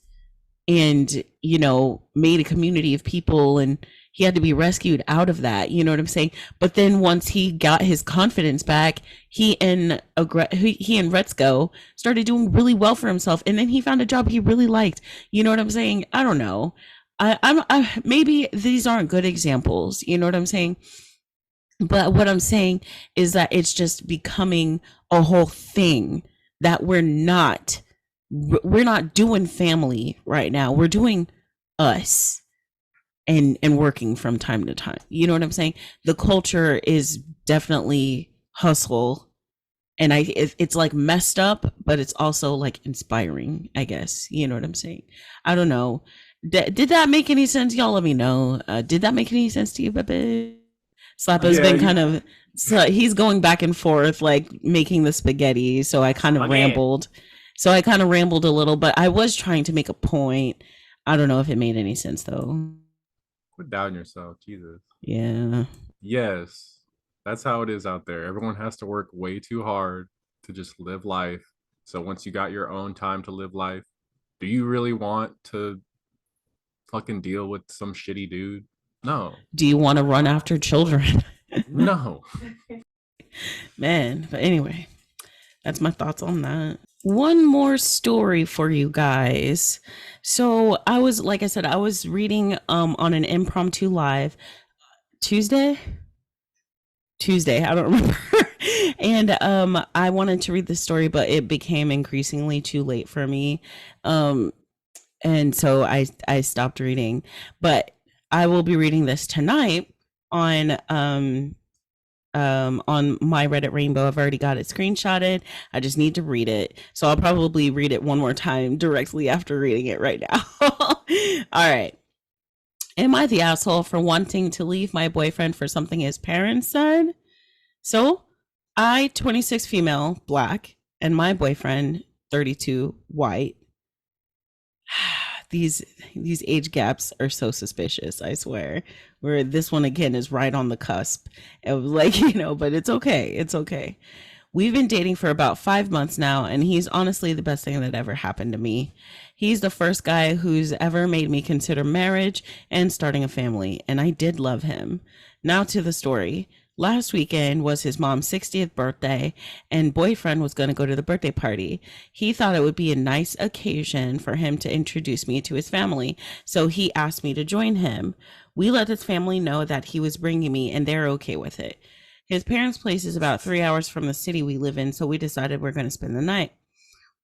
and, you know, made a community of people, and he had to be rescued out of that. You know what I'm saying? But then once he got his confidence back, he and Retzko started doing really well for himself. And then he found a job he really liked. You know what I'm saying? I don't know. I maybe these aren't good examples. You know what I'm saying? But what I'm saying is that it's just becoming a whole thing that we're not doing family right now. We're doing us, and working from time to time. You know what I'm saying? The culture is definitely hustle, and it's like messed up, but it's also like inspiring, I guess. You know what I'm saying? I don't know. Did that make any sense? Y'all let me know. Did that make any sense to you, Pepe? Slap has been kind of, so he's going back and forth, like making the spaghetti. So I kind of rambled. So I kind of rambled a little, but I was trying to make a point. I don't know if it made any sense though. Quit doubting yourself, Jesus. Yeah. Yes, that's how it is out there. Everyone has to work way too hard to just live life. So once you got your own time to live life, do you really want to fucking deal with some shitty dude? No. Do you want to run after children? No. Man, but anyway, that's my thoughts on that. One more story for you guys. So I was, like I said, I was reading on an impromptu live Tuesday, I don't remember. And I wanted to read the story, but it became increasingly too late for me. And so I stopped reading. But I will be reading this tonight on my Reddit Rainbow. I've already got it screenshotted. I just need to read it. So I'll probably read it one more time directly after reading it right now. All right. Am I the asshole for wanting to leave my boyfriend for something his parents said? So I 26 female, black, and my boyfriend 32 white. these these age gaps are so suspicious, I swear. Where this one again is right on the cusp. It was like, but it's okay. It's okay. We've been dating for about 5 months now, and he's honestly the best thing that ever happened to me. He's the first guy who's ever made me consider marriage and starting a family, and I did love him. Now to the story. Last weekend was his mom's 60th birthday, and boyfriend was going to go to the birthday party. He thought it would be a nice occasion for him to introduce me to his family, so he asked me to join him. We let his family know that he was bringing me, and they're okay with it. His parents' place is about 3 hours from the city we live in, so we decided we're going to spend the night.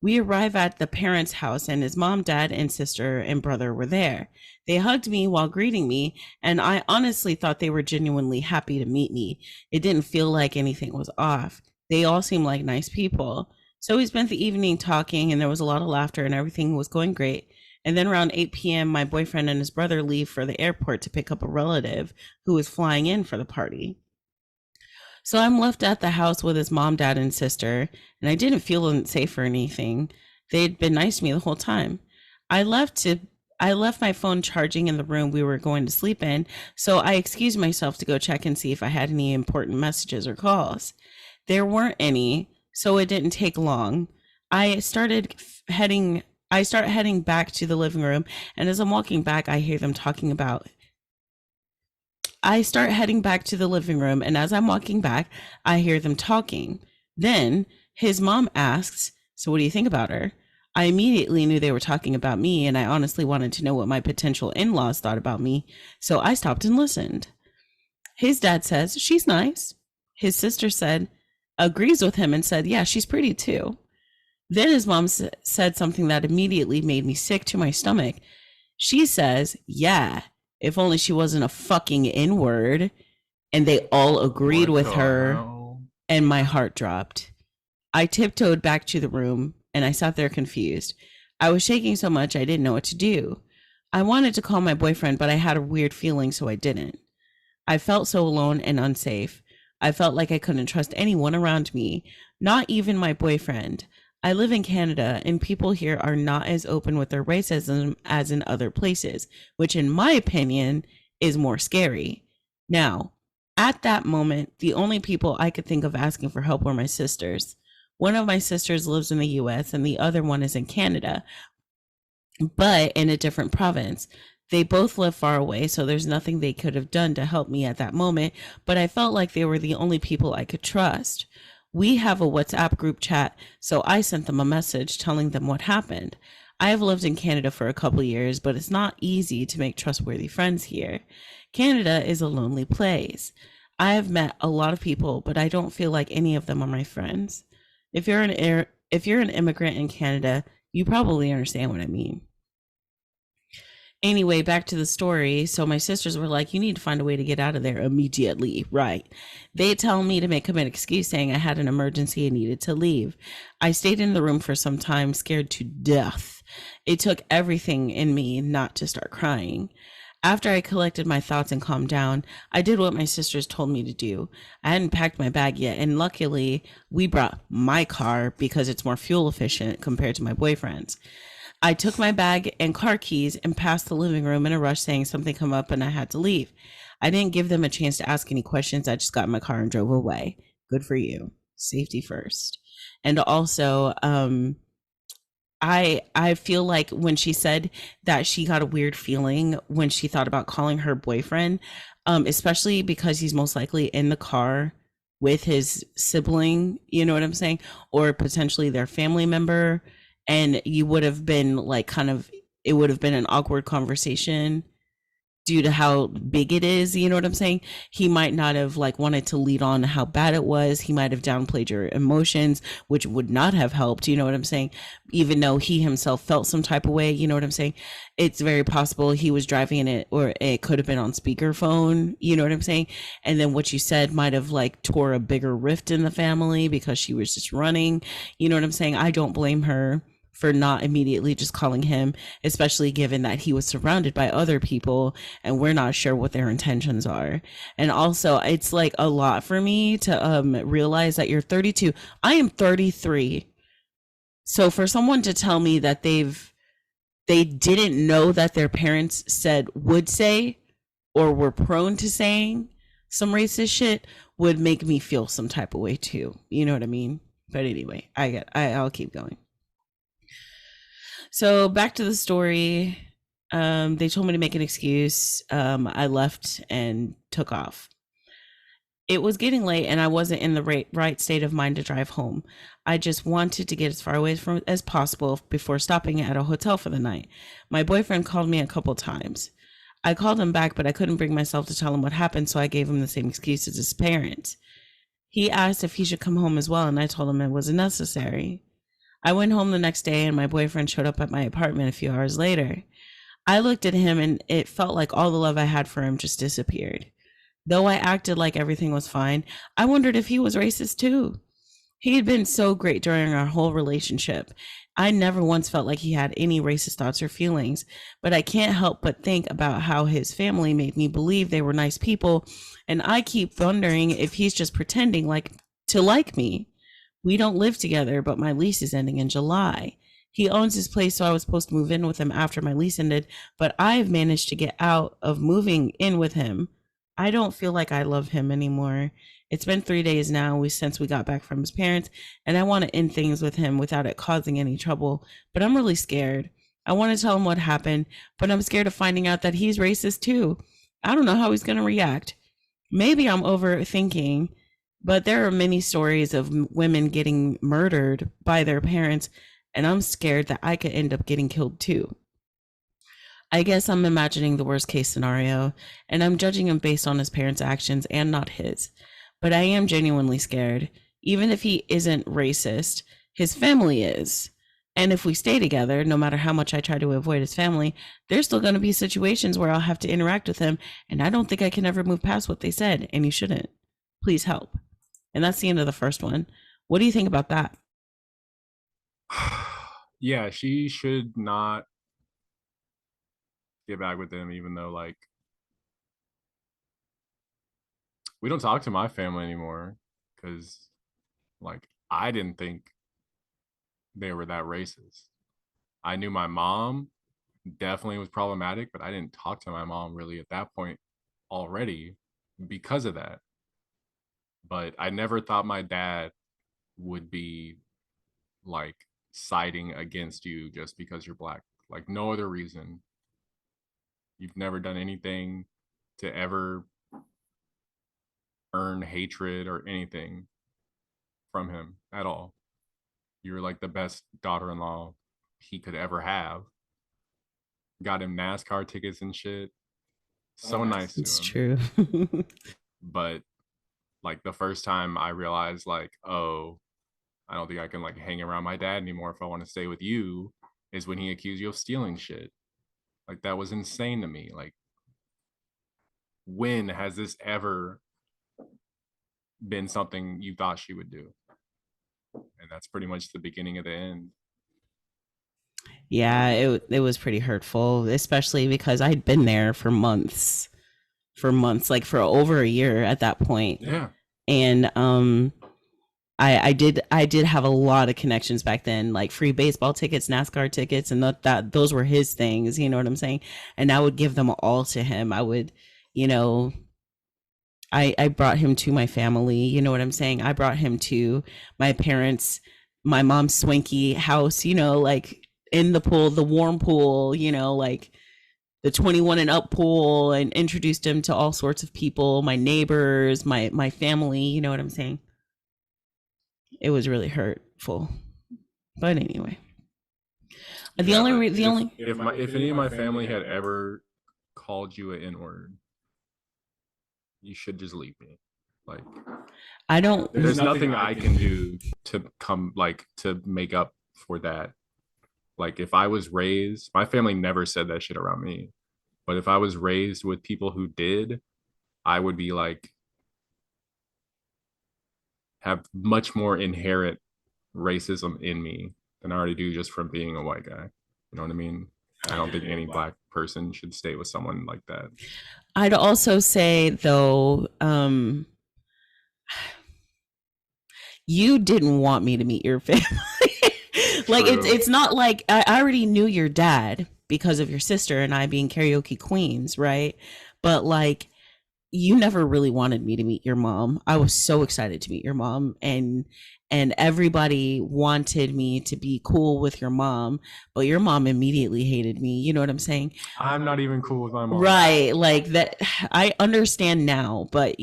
We arrive at the parents' house, and his mom, dad, and sister and brother were there. They hugged me while greeting me, and I honestly thought they were genuinely happy to meet me. It didn't feel like anything was off. They all seemed like nice people. So we spent the evening talking, and there was a lot of laughter, and everything was going great. And then around 8 p.m., my boyfriend and his brother leave for the airport to pick up a relative who was flying in for the party. So I'm left at the house with his mom, dad, and sister, and I didn't feel unsafe or anything. They'd been nice to me the whole time. I left my phone charging in the room we were going to sleep in, so I excused myself to go check and see if I had any important messages or calls. There weren't any, so it didn't take long. I started heading I start heading back to the living room, and as I'm walking back, I start heading back to the living room, and as I'm walking back, I hear them talking. Then his mom asks, "So what do you think about her?" I immediately knew they were talking about me, and I honestly wanted to know what my potential in laws thought about me, so I stopped and listened. His dad says, "She's nice." His sister agrees with him and said, "Yeah, she's pretty too." Then his mom said something that immediately made me sick to my stomach. She says, "Yeah, if only she wasn't a fucking N-word." And they all agreed with her, hell? and my heart dropped. I tiptoed back to the room, and I sat there confused. I was shaking so much I didn't know what to do. I wanted to call my boyfriend, but I had a weird feeling, so I didn't. I felt so alone and unsafe. I felt like I couldn't trust anyone around me, not even my boyfriend. I live in Canada, and people here are not as open with their racism as in other places, which in my opinion is more scary. Now, at that moment, the only people I could think of asking for help were my sisters. One of my sisters lives in the US and the other one is in Canada, but in a different province. They both live far away, so there's nothing they could have done to help me at that moment, but I felt like they were the only people I could trust. We have a WhatsApp group chat, so I sent them a message telling them what happened. I have lived in Canada for a couple years, but it's not easy to make trustworthy friends here. Canada is a lonely place. I have met a lot of people, but I don't feel like any of them are my friends. If you're an immigrant in Canada, you probably understand what I mean. Anyway, back to the story. So my sisters were like, "You need to find a way to get out of there immediately." Right. They tell me to make up an excuse saying I had an emergency and needed to leave. I stayed in the room for some time, scared to death. It took everything in me not to start crying. After I collected my thoughts and calmed down, I did what my sisters told me to do. I hadn't packed my bag yet, and luckily, we brought my car because it's more fuel efficient compared to my boyfriend's. I took my bag and car keys and passed the living room in a rush, saying something come up and I had to leave. I didn't give them a chance to ask any questions. I just got in my car and drove away. Good for you. Safety first. And also, I feel like when she said that she got a weird feeling when she thought about calling her boyfriend, especially because he's most likely in the car with his sibling, you know what I'm saying? Or potentially their family member. And you would have been like it would have been an awkward conversation due to how big it is, you know what I'm saying? He might not have like wanted to lead on how bad it was. He might have downplayed your emotions, which would not have helped, you know what I'm saying? Even though he himself felt some type of way, you know what I'm saying? It's very possible he was driving it, or it could have been on speakerphone, you know what I'm saying? And then what you said might have like tore a bigger rift in the family because she was just running, you know what I'm saying? I don't blame her for not immediately just calling him, especially given that he was surrounded by other people and we're not sure what their intentions are. And also, it's like a lot for me to realize that you're 32. I am 33. So for someone to tell me that they didn't know that their parents said would say or were prone to saying some racist shit would make me feel some type of way too. You know what I mean? But anyway, I'll keep going. So back to the story. They told me to make an excuse. I left and took off. It was getting late and I wasn't in the right state of mind to drive home. I just wanted to get as far away from as possible before stopping at a hotel for the night. My boyfriend called me a couple times. I called him back, but I couldn't bring myself to tell him what happened, so I gave him the same excuse as his parents. He asked if he should come home as well, and I told him it wasn't necessary. I went home the next day, and my boyfriend showed up at my apartment a few hours later. I looked at him, and it felt like all the love I had for him just disappeared. Though I acted like everything was fine, I wondered if he was racist too. He had been so great during our whole relationship. I never once felt like he had any racist thoughts or feelings, but I can't help but think about how his family made me believe they were nice people, and I keep wondering if he's just pretending to like me. We don't live together, but my lease is ending in July. He owns his place, so I was supposed to move in with him after my lease ended, but I've managed to get out of moving in with him. I don't feel like I love him anymore. It's been 3 days now since we got back from his parents, and I want to end things with him without it causing any trouble, but I'm really scared. I want to tell him what happened, but I'm scared of finding out that he's racist too. I don't know how he's going to react. Maybe I'm overthinking, but there are many stories of women getting murdered by their parents, and I'm scared that I could end up getting killed too. I guess I'm imagining the worst case scenario, and I'm judging him based on his parents' actions and not his. But I am genuinely scared. Even if he isn't racist, his family is. And if we stay together, no matter how much I try to avoid his family, there's still going to be situations where I'll have to interact with him, and I don't think I can ever move past what they said, and you shouldn't. Please help. And that's the end of the first one. What do you think about that? Yeah, she should not get back with them, even though like we don't talk to my family anymore because like I didn't think they were that racist. I knew my mom definitely was problematic, but I didn't talk to my mom really at that point already because of that. But I never thought my dad would be like siding against you just because you're black. Like no other reason. You've never done anything to ever earn hatred or anything from him at all. You're like the best daughter-in-law he could ever have. Got him NASCAR tickets and shit. So nice to It's him. true. But like the first time I realized like, oh, I don't think I can like hang around my dad anymore if I want to stay with you is when he accused you of stealing shit. Like that was insane to me. Like when has this ever been something you thought she would do? And that's pretty much the beginning of the end. Yeah, it was pretty hurtful, especially because I'd been there for months, like for over a year at that point. Yeah. And I did have a lot of connections back then, like free baseball tickets, NASCAR tickets, and that those were his things. You know what I'm saying? And I would give them all to him. I would, you know, I brought him to my family. You know what I'm saying? I brought him to my parents, my mom's swanky house. You know, like in the pool, the warm pool. You know, like the 21 and up pool, and introduced him to all sorts of people, my neighbors, my family. You know what I'm saying? It was really hurtful. But anyway, the Yeah, only but the only if any of my family had ever called you an N-word, you should just leave me. Like I don't there's nothing I can do to come like to make up for that. Like if I was raised, my family never said that shit around me. But if I was raised with people who did, I would be like have much more inherent racism in me than I already do just from being a white guy. You know what I mean? I don't think any black person should stay with someone like that. I'd also say though, you didn't want me to meet your family. Like True. it's not like I already knew your dad because of your sister and I being karaoke queens, right? But like you never really wanted me to meet your mom. I was so excited to meet your mom, and everybody wanted me to be cool with your mom, but your mom immediately hated me. You know what I'm saying? I'm not even cool with my mom. Right. Like that I understand now, but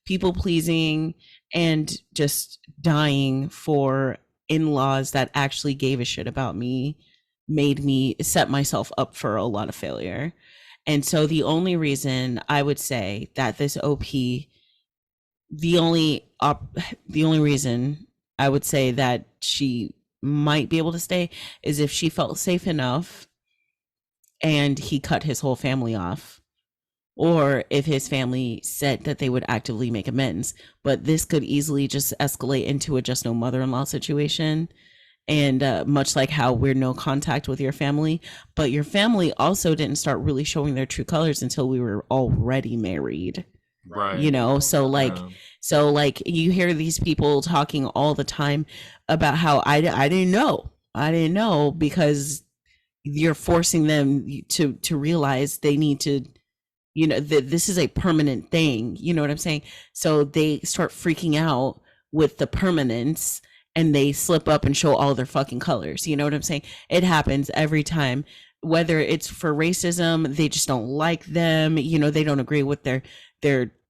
people pleasing and just dying for in-laws that actually gave a shit about me made me set myself up for a lot of failure. And so the only reason I would say that this OP, the only reason I would say that she might be able to stay is if she felt safe enough and he cut his whole family off, or if his family said that they would actively make amends. But this could easily just escalate into a just no mother-in-law situation. And much like how we're no contact with your family, but your family also didn't start really showing their true colors until we were already married. Right. So so like you hear these people talking all the time about how I didn't know because you're forcing them to realize they need to, that this is a permanent thing. You know what I'm saying? So they start freaking out with the permanence and they slip up and show all their fucking colors. You know what I'm saying? It happens every time. Whether it's for racism, they just don't like them, they don't agree with their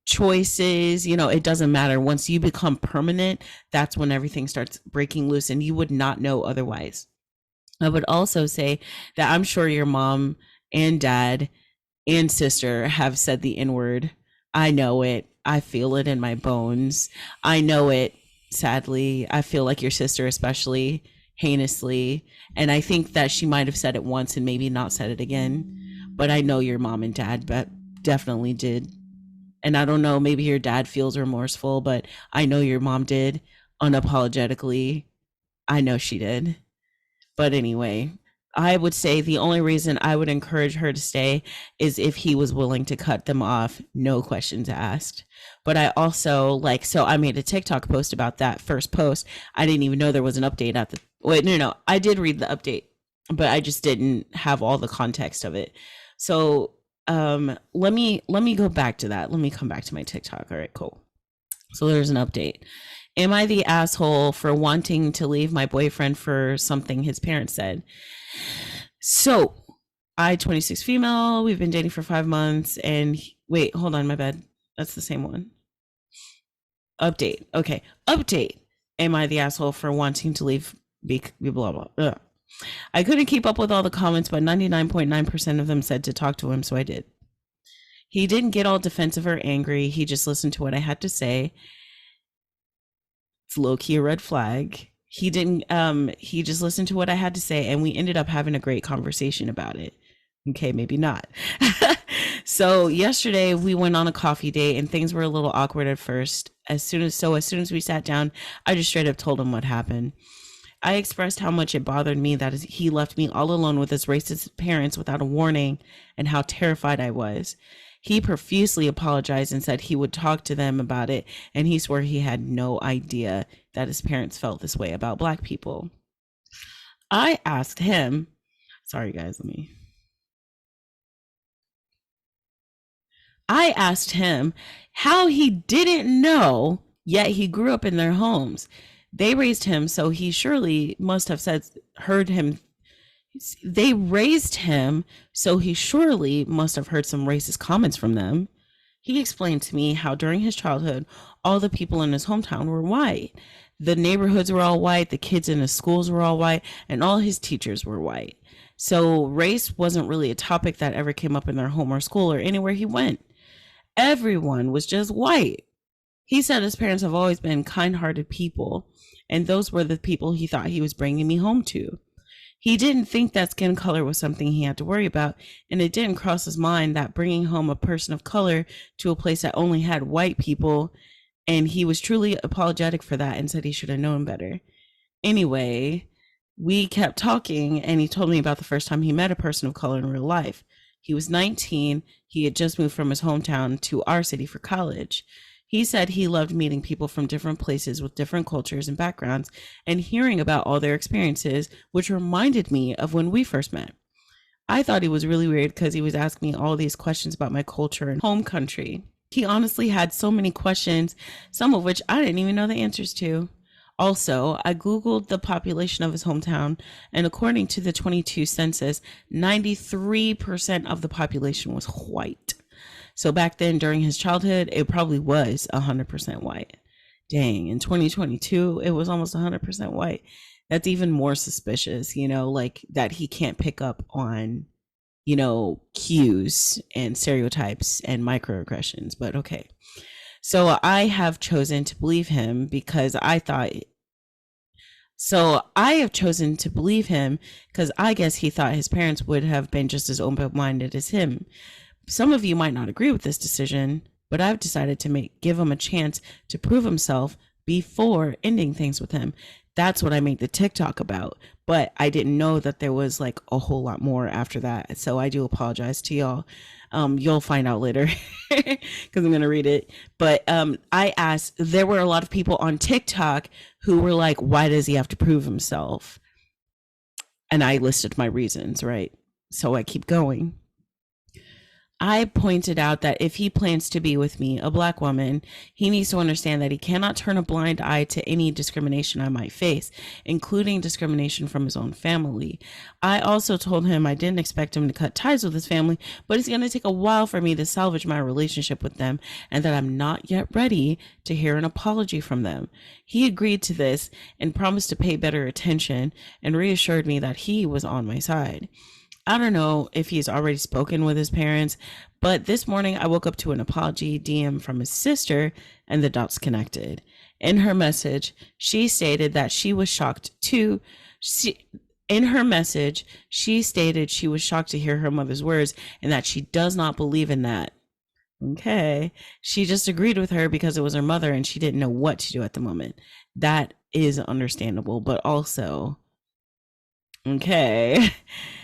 choices. It doesn't matter. Once you become permanent, that's when everything starts breaking loose and you would not know otherwise. I would also say that I'm sure your mom and dad and sister have said the N word. I know it. I feel it in my bones. I know it. Sadly, I feel like your sister, especially heinously. And I think that she might have said it once and maybe not said it again. But I know your mom and dad but definitely did. And I don't know, maybe your dad feels remorseful, but I know your mom did unapologetically. I know she did. But anyway, I would say the only reason I would encourage her to stay is if he was willing to cut them off, no questions asked. But I also so I made a TikTok post about that first post. I didn't even know there was an update at the wait, no, I did read the update, but I just didn't have all the context of it. So let me go back to that. Let me come back to my TikTok. All right, cool. So there's an update. Am I the asshole for wanting to leave my boyfriend for something his parents said? So, 26 female, we've been dating for 5 months and wait, hold on, my bad. That's the same one. Update. Okay. Update. Am I the asshole for wanting to leave blah blah. Ugh. I couldn't keep up with all the comments, but 99.9% of them said to talk to him, so I did. He didn't get all defensive or angry. He just listened to what I had to say. It's low-key a red flag. He didn't he just listened to what I had to say and we ended up having a great conversation about it. Okay, maybe not. So yesterday we went on a coffee date and things were a little awkward at first. As soon as we sat down, I just straight up told him what happened. I expressed how much it bothered me that he left me all alone with his racist parents without a warning and how terrified I was. He profusely apologized and said he would talk to them about it, and he swore he had no idea that his parents felt this way about Black people. I asked him, sorry guys, I asked him how he didn't know, yet he grew up in their homes. They raised him, so he surely must have heard him. They raised him, so he surely must have heard some racist comments from them. He explained to me how during his childhood, all the people in his hometown were white. The neighborhoods were all white, the kids in his schools were all white, and all his teachers were white. So race wasn't really a topic that ever came up in their home or school or anywhere he went. Everyone was just white. He said his parents have always been kind-hearted people, and those were the people he thought he was bringing me home to. He didn't think that skin color was something he had to worry about, and it didn't cross his mind that bringing home a person of color to a place that only had white people, and he was truly apologetic for that and said he should have known better. Anyway, We kept talking, and he told me about the first time he met a person of color in real life. He was 19. He had just moved from his hometown to our city for college. He said he loved meeting people from different places with different cultures and backgrounds and hearing about all their experiences, which reminded me of when we first met. I thought he was really weird because he was asking me all these questions about my culture and home country. He honestly had so many questions, some of which I didn't even know the answers to. Also, I Googled the population of his hometown, and according to the 22 census, 93% of the population was white. So back then, during his childhood, it probably was 100% white. Dang, in 2022, it was almost 100% white. That's even more suspicious, like that he can't pick up on, cues and stereotypes and microaggressions. But okay. So I have chosen to believe him because I have chosen to believe him because I guess he thought his parents would have been just as open minded as him. Some of you might not agree with this decision, but I've decided to give him a chance to prove himself before ending things with him. That's what I made the TikTok about, but I didn't know that there was like a whole lot more after that. So I do apologize to y'all. You'll find out later because I'm going to read it. But I asked, there were a lot of people on TikTok who were like, why does he have to prove himself? And I listed my reasons, right? So I keep going. I pointed out that if he plans to be with me, a Black woman, he needs to understand that he cannot turn a blind eye to any discrimination I might face, including discrimination from his own family. I also told him I didn't expect him to cut ties with his family, but it's going to take a while for me to salvage my relationship with them, and that I'm not yet ready to hear an apology from them. He agreed to this and promised to pay better attention and reassured me that he was on my side. I don't know if he's already spoken with his parents, but this morning I woke up to an apology DM from his sister and the dots connected. In her message, she stated that she was shocked too. In her message, she stated she was shocked to hear her mother's words and that she does not believe in that. Okay. She just agreed with her because it was her mother and she didn't know what to do at the moment. That is understandable, but also, okay.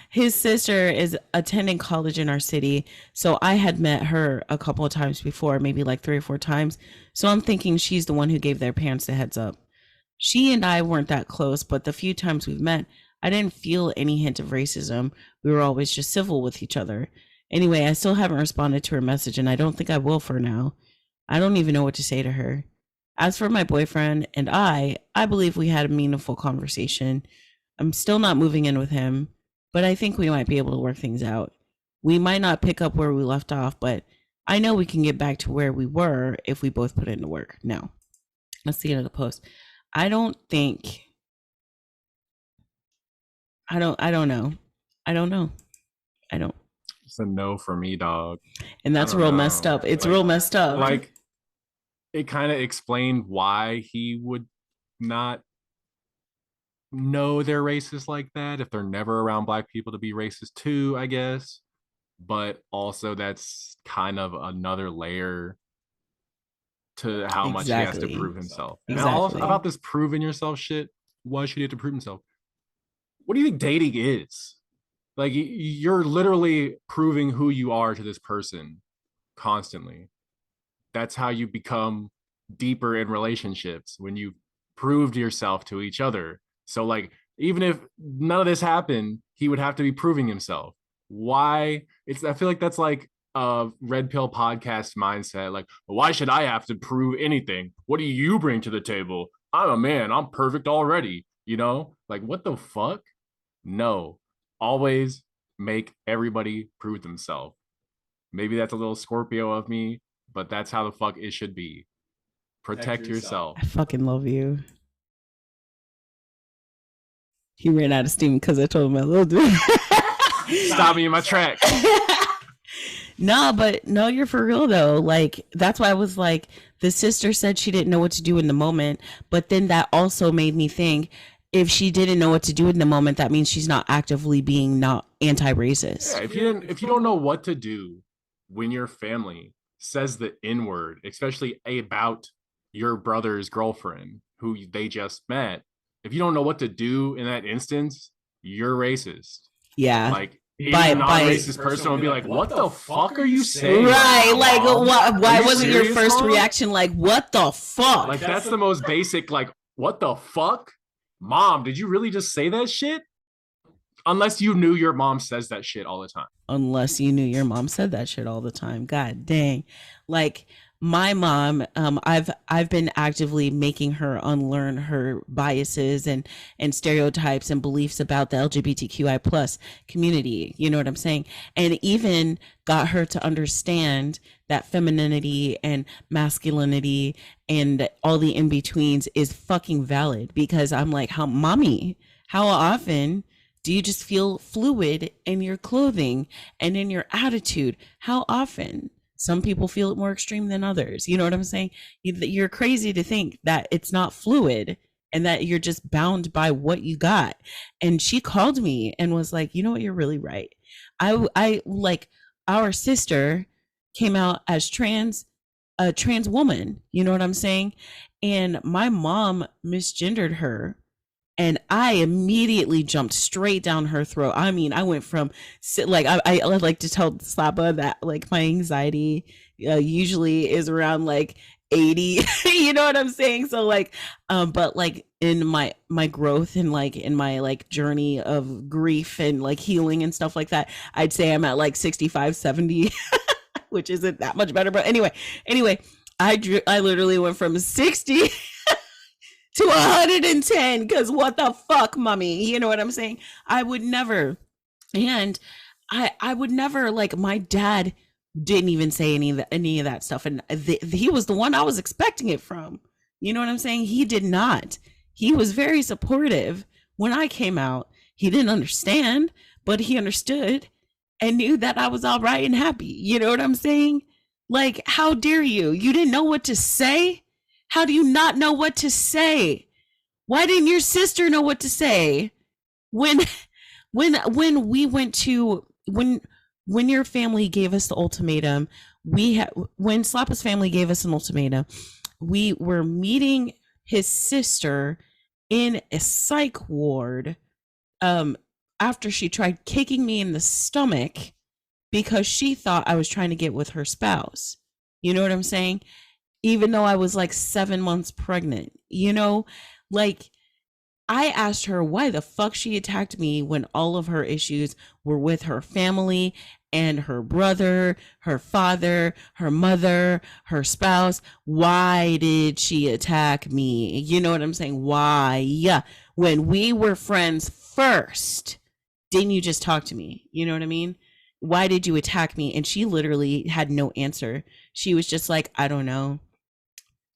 His sister is attending college in our city. So I had met her a couple of times before, maybe like 3 or 4 times. So I'm thinking she's the one who gave their parents the heads up. She and I weren't that close, but the few times we've met, I didn't feel any hint of racism. We were always just civil with each other. Anyway, I still haven't responded to her message, and I don't think I will for now. I don't even know what to say to her. As for my boyfriend and I believe we had a meaningful conversation. I'm still not moving in with him, but I think we might be able to work things out. We might not pick up where we left off, but I know we can get back to where we were if we both put in the work. Now, that's the end of the post. I don't think I don't know. I don't know. I don't. It's a no for me, dog. And I that's don't real know. messed up. It's real messed up. Like, it kind of explained why he would not know they're racist like that if they're never around Black people to be racist too, I guess. But also, that's kind of another layer to how much he has to Exactly. prove himself. And Exactly. also about this proving yourself shit, why should he have to prove himself? What do you think dating is? Like, you're literally proving who you are to this person constantly. That's how you become deeper in relationships, when you proved yourself to each other. So like, even if none of this happened, he would have to be proving himself. Why? I feel like that's like a red pill podcast mindset. Like, why should I have to prove anything? What do you bring to the table? I'm a man. I'm perfect already. Like, what the fuck? No. Always make everybody prove themselves. Maybe that's a little Scorpio of me, but that's how the fuck it should be. Protect yourself. I fucking love you. He ran out of steam because I told him I loved him. Stop me in my tracks. No, you're for real though. Like, that's why I was like, the sister said she didn't know what to do in the moment, but then that also made me think, if she didn't know what to do in the moment, that means she's not actively being not anti-racist. Yeah, if you don't know what to do when your family says the N word, especially about your brother's girlfriend who they just met, if you don't know what to do in that instance, you're racist. Yeah. Like any By non-racist person would be like, "What the fuck are you saying?" right, Right now, like why wasn't your serious, first mom? reaction like what the fuck? Like that's the most basic. Like, what the fuck, mom? Did you really just say that shit? Unless you knew your mom says that shit all the time. Unless you knew your mom said that shit all the time. God dang. Like my mom, I've been actively making her unlearn her biases and stereotypes and beliefs about the LGBTQI plus community. You know what I'm saying? And even got her to understand that femininity and masculinity and all the in-betweens is fucking valid. Because I'm like, how often do you just feel fluid in your clothing and in your attitude? How often? Some people feel it more extreme than others. You know what I'm saying? You're crazy to think that it's not fluid and that you're just bound by what you got. And she called me and was like, you know what? You're really right. I like our sister came out as a trans woman. You know what I'm saying? And my mom misgendered her, and I immediately jumped straight down her throat. I mean, I went from like I like to tell Slappa that like my anxiety usually is around like 80. You know what I'm saying? So like, but like in my growth and like in my like journey of grief and like healing and stuff like that, I'd say I'm at like 65, 70, which isn't that much better. But anyway, I literally went from 60 to 110 because what the fuck, mommy? You know what I'm saying? I would never. And I would never, like, my dad didn't even say any of that stuff. And he was the one I was expecting it from. You know what I'm saying? He did not. He was very supportive when I came out. He didn't understand, but he understood and knew that I was all right and happy. You know what I'm saying? Like, how dare you? You didn't know what to say? How do you not know what to say? Why didn't your sister know what to say? When when we went to when your family gave us the ultimatum, when Slappa's family gave us an ultimatum, we were meeting his sister in a psych ward after she tried kicking me in the stomach because she thought I was trying to get with her spouse. You know what I'm saying? Even though I was like 7 months pregnant, you know, like I asked her why the fuck she attacked me when all of her issues were with her family and her brother, her father, her mother, her spouse. Why did she attack me? You know what I'm saying? Why? Yeah. When we were friends first, didn't you just talk to me? You know what I mean? Why did you attack me? And she literally had no answer. She was just like, I don't know.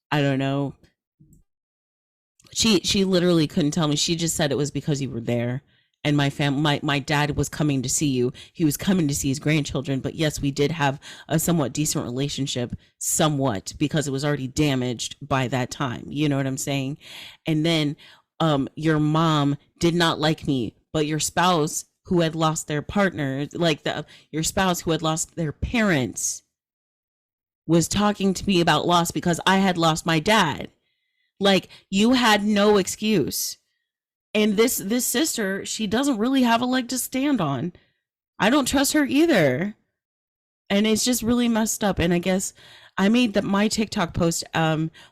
I don't know. She literally couldn't tell me. She just said it was because you were there. And my dad was coming to see you. He was coming to see his grandchildren. But yes, we did have a somewhat decent relationship, somewhat, because it was already damaged by that time. You know what I'm saying? And then your mom did not like me, but your spouse who had lost their partner, like your spouse who had lost their parents, was talking to me about loss because I had lost my dad. Like, you had no excuse. And this sister, she doesn't really have a leg to stand on. I don't trust her either. And it's just really messed up. And I guess I made my TikTok post,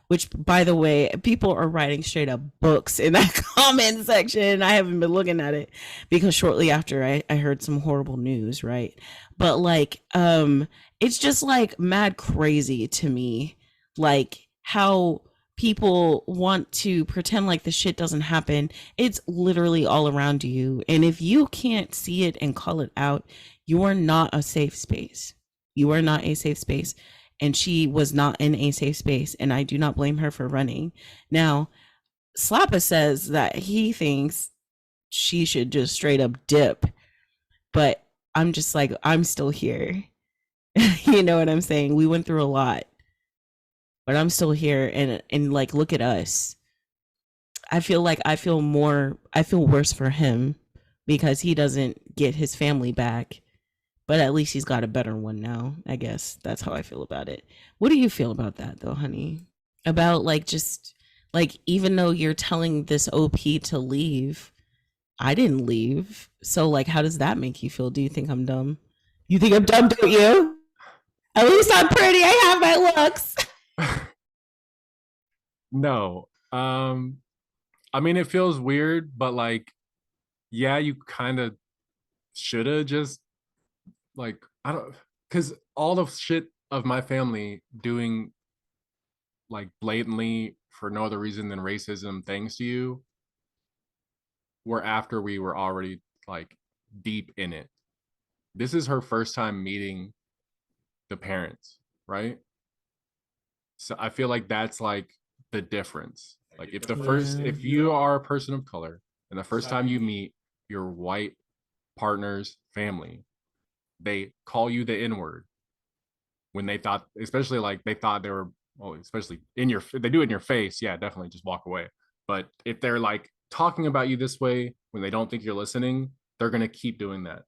which, by the way, people are writing straight up books in that comment section. I haven't been looking at it because shortly after I heard some horrible news, right? But like, it's just like mad crazy to me, like how people want to pretend like the shit doesn't happen. It's literally all around you. And if you can't see it and call it out, you are not a safe space. You are not a safe space. And she was not in a safe space. And I do not blame her for running. Now, Slappa says that he thinks she should just straight up dip. But I'm just like, I'm still here. You know what I'm saying? We went through a lot. But I'm still here, and like, look at us. I feel worse for him because he doesn't get his family back, but at least he's got a better one now. I guess that's how I feel about it. What do you feel about that though, honey? About like just Like, even though you're telling this OP to leave, I didn't leave. So, like, how does that make you feel? Do you think I'm dumb? You think I'm dumb, don't you? At least I'm pretty. I have my looks. No. I mean, it feels weird, but like, yeah, you kind of should have just like, I don't, because all the shit of my family doing like blatantly for no other reason than racism things to you were after we were already like deep in it. This is her first time meeting the parents, right? So I feel like that's like the difference. Like if the first, Yeah. if you are a person of color and the first time you meet your white partner's family, they call you the N word when they thought, especially like they thought they were, well, especially in your, they do it in your face. Yeah, definitely just walk away. But if they're like talking about you this way when they don't think you're listening, they're going to keep doing that.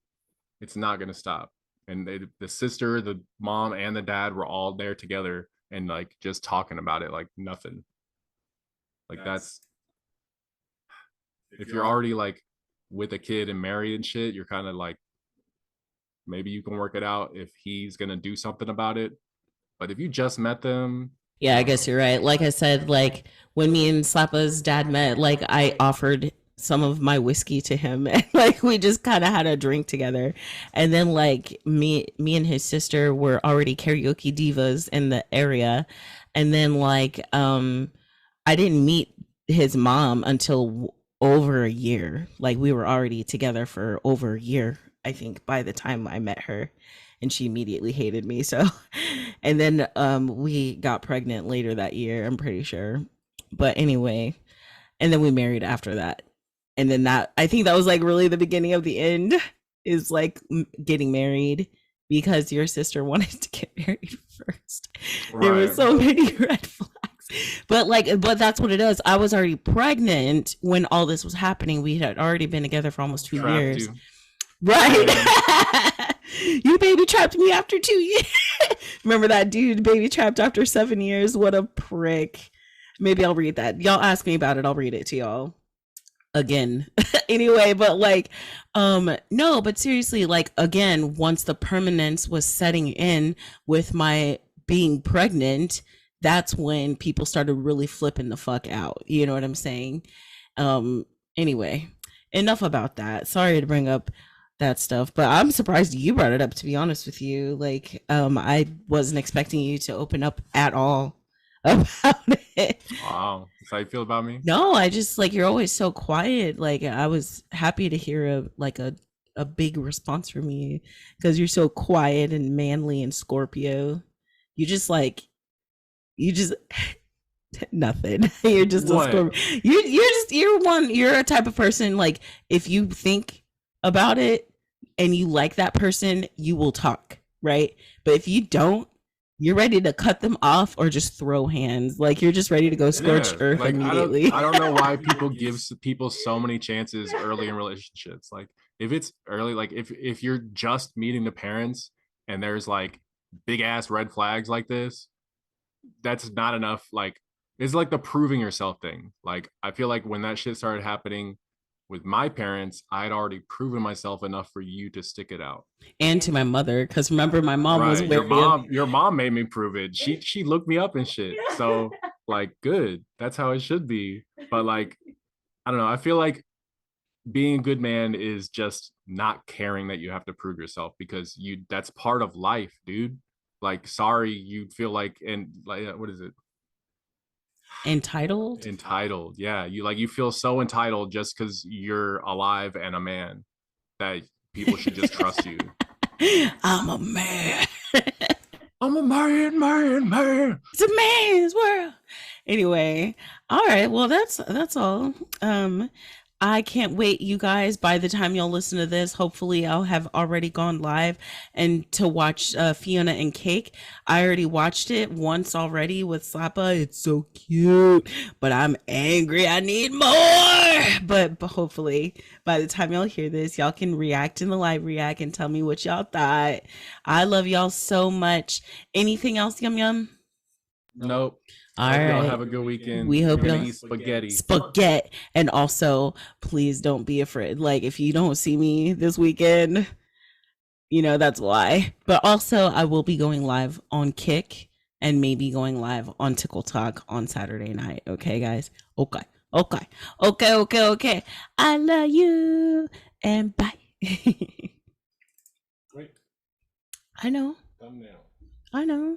It's not going to stop. And the sister, the mom, and the dad were all there together and like just talking about it like nothing. Like that's, if you're already like with a kid and married and shit, you're kind of like, maybe you can work it out if he's gonna do something about it. But if you just met them, Yeah, I guess you're right. Like I said, like when me and Slappa's dad met, like I offered some of my whiskey to him and like we just kind of had a drink together. And then like me and his sister were already karaoke divas in the area. And then like I didn't meet his mom until over a year. Like we were already together for over a year, I think, by the time I met her, and she immediately hated me. So, and then we got pregnant later that year, I'm pretty sure. But anyway, and then we married after that. And then that, I think that was like really the beginning of the end, is like getting married because your sister wanted to get married first. Right. There were so many red flags. But that's what it is. I was already pregnant when all this was happening. We had already been together for almost 2 years. You. Right. You baby trapped me after 2 years. Remember that dude baby trapped after 7 years? What a prick. Maybe I'll read that. Y'all ask me about it. I'll read it to y'all again. Anyway, but like no, but seriously, like again, once the permanence was setting in with my being pregnant, that's when people started really flipping the fuck out. You know what I'm saying? Anyway, enough about that. Sorry to bring up that stuff, but I'm surprised you brought it up, to be honest with you. Like I wasn't expecting you to open up at all about it. Wow, that's how you feel about me? No, I just like, you're always so quiet. Like I was happy to hear a big response from you because you're so quiet and manly and Scorpio. You just like, you just nothing. You're just what? A Scorpio. You're a type of person, like if you think about it and you like that person, you will talk, right? But if you don't, you're ready to cut them off or just throw hands. Like you're just ready to go scorch earth like, immediately. I don't know why people give people so many chances early in relationships. Like if it's early, like if you're just meeting the parents and there's like big ass red flags like this, that's not enough. Like it's like the proving yourself thing. Like I feel like when that shit started happening with my parents, I had already proven myself enough for you to stick it out. And to my mother, because remember, my mom was with your mom made me prove it. She looked me up and shit. So like, good. That's how it should be. But like, I don't know. I feel like being a good man is just not caring that you have to prove yourself, because that's part of life, dude. Like, sorry, you feel like, and like, what is it? Entitled. Yeah, you feel so entitled just because you're alive and a man that people should just trust you. I'm a man. I'm a man. It's a man's world. Anyway, all right. Well, that's all. I can't wait, you guys. By the time y'all listen to this, hopefully I'll have already gone live and to watch Fiona and Cake. I already watched it once already with Slappa. It's so cute, but I'm angry. I need more. But hopefully by the time y'all hear this, y'all can react in the live react and tell me what y'all thought. I love y'all so much. Anything else, Yum Yum? Nope. All Hope y'all right. have a good weekend. We hope We're gonna y'all eat spaghetti. spaghetti. And also, please don't be afraid. Like, if you don't see me this weekend, you know that's why. But also, I will be going live on Kick and maybe going live on Tickle Talk on Saturday night. Okay, guys? Okay. Okay. I love you. And bye. Wait, I know. thumbnail. I know.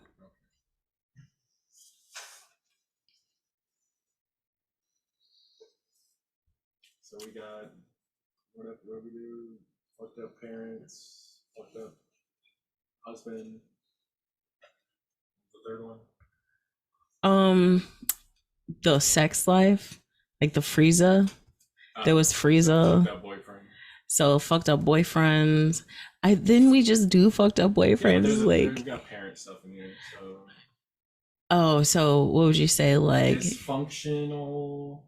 So we got what we do? Fucked up parents, fucked up husband. The third one. The sex life, like the Frieza. There was Frieza. Fucked up boyfriend. So fucked up boyfriends. Then we just do fucked up boyfriends. Yeah, like, we got parent stuff in here. So. Oh, so what would you say? Like dysfunctional.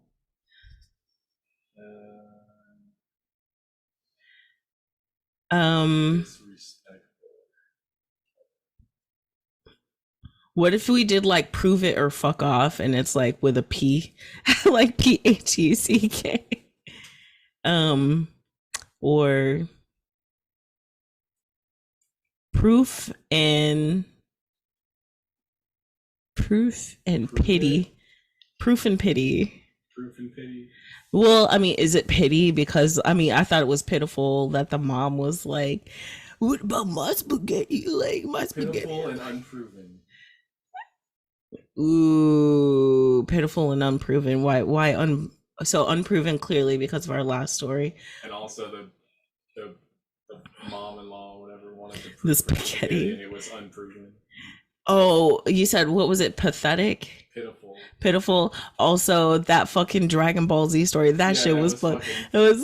Disrespectful. What if we did like prove it or fuck off, and it's like with a P, like PHECK, or proof and pity, proof and pity. Proof and pity. Well, I mean, is it pity? Because I mean, I thought it was pitiful that the mom was like, "What about my spaghetti? Like my spaghetti." Pitiful and unproven. Ooh, pitiful and unproven. Why so unproven? Clearly because of our last story. And also the mom-in-law, whatever, wanted to prove the spaghetti, and it was unproven. Oh, you said what was it? Pathetic. Pitiful. Also, that fucking Dragon Ball Z story. That shit was fun. It was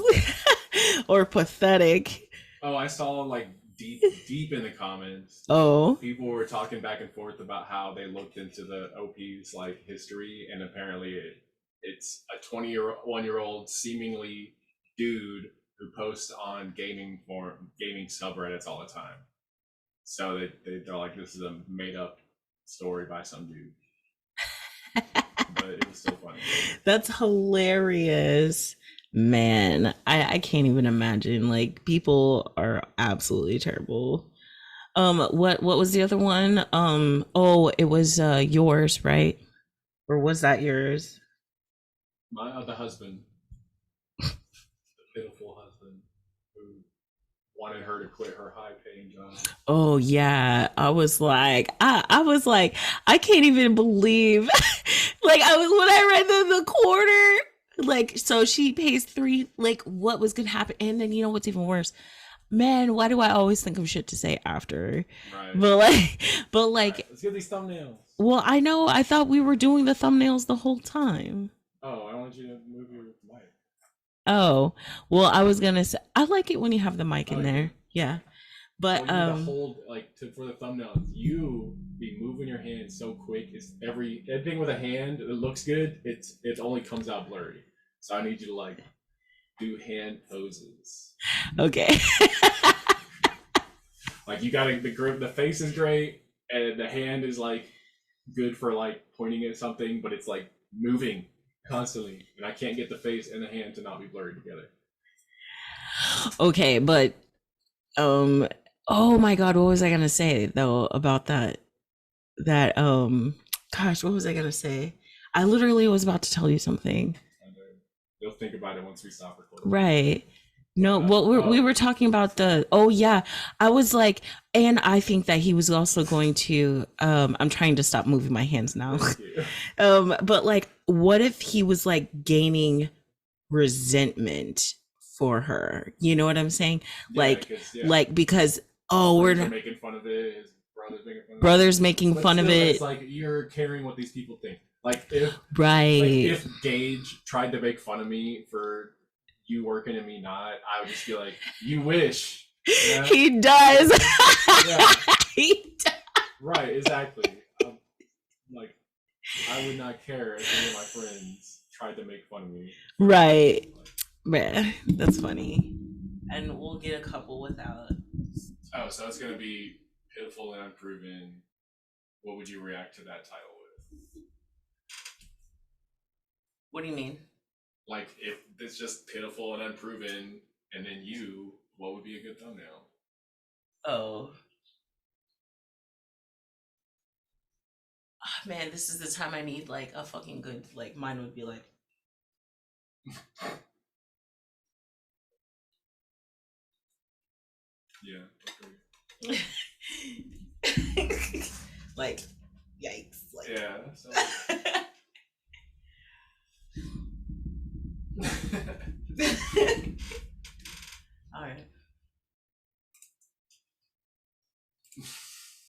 or pathetic. Oh, I saw like deep in the comments. Oh, people were talking back and forth about how they looked into the OP's like history, and apparently it's a 21-year-old seemingly dude who posts on gaming subreddits all the time. So they're like, this is a made up story by some dude. But it was still funny. That's hilarious. Man, I can't even imagine. Like, people are absolutely terrible. What was the other one? Oh, it was yours, right? Or was that yours? My the husband. The pitiful husband who wanted her to quit her high-paying job. Oh yeah, I was like, I can't even believe, like when I read the quarter, like, so she pays 3, like what was gonna happen, and then you know what's even worse, man, why do I always think of shit to say after? Right. But like, right, let's get these thumbnails. Well, I know, I thought we were doing the thumbnails the whole time. Oh, I want you to move your mic. Oh, well, I was gonna say, I like it when you have the mic in there. Yeah. But the hold, like, for the thumbnails, you be moving your hands so quick. It's everything with a hand that looks good. It only comes out blurry. So I need you to like do hand poses. Okay. Like you got the grip. The face is great, and the hand is like good for like pointing at something, but it's like moving constantly, and I can't get the face and the hand to not be blurred together. Okay, but oh my god, what was I gonna say though about that gosh, what was I gonna say? I literally was about to tell you something. You'll think about it once we stop recording. Right. No, we were talking about I was like, and I think that he was also going to I'm trying to stop moving my hands now. But like, what if he was like gaining resentment for her? You know what I'm saying? Like because we're making fun of it. His brother's making fun of it. It's like you're caring what these people think. Like if if Gage tried to make fun of me for you working and me not, I would just be like, you wish. You know? He does. Yeah. He does. Right, exactly. Like, I would not care if any of my friends tried to make fun of me. Right. Man, that's funny. And we'll get a couple without. Oh, so it's going to be Pitiful and Unproven. What would you react to that title with? What do you mean? Like if it's just pitiful and unproven, and then you, what would be a good thumbnail? Oh. Ah, man, this is the time I need like a fucking good, like mine would be like Yeah. Okay. like yikes. Like Yeah. So...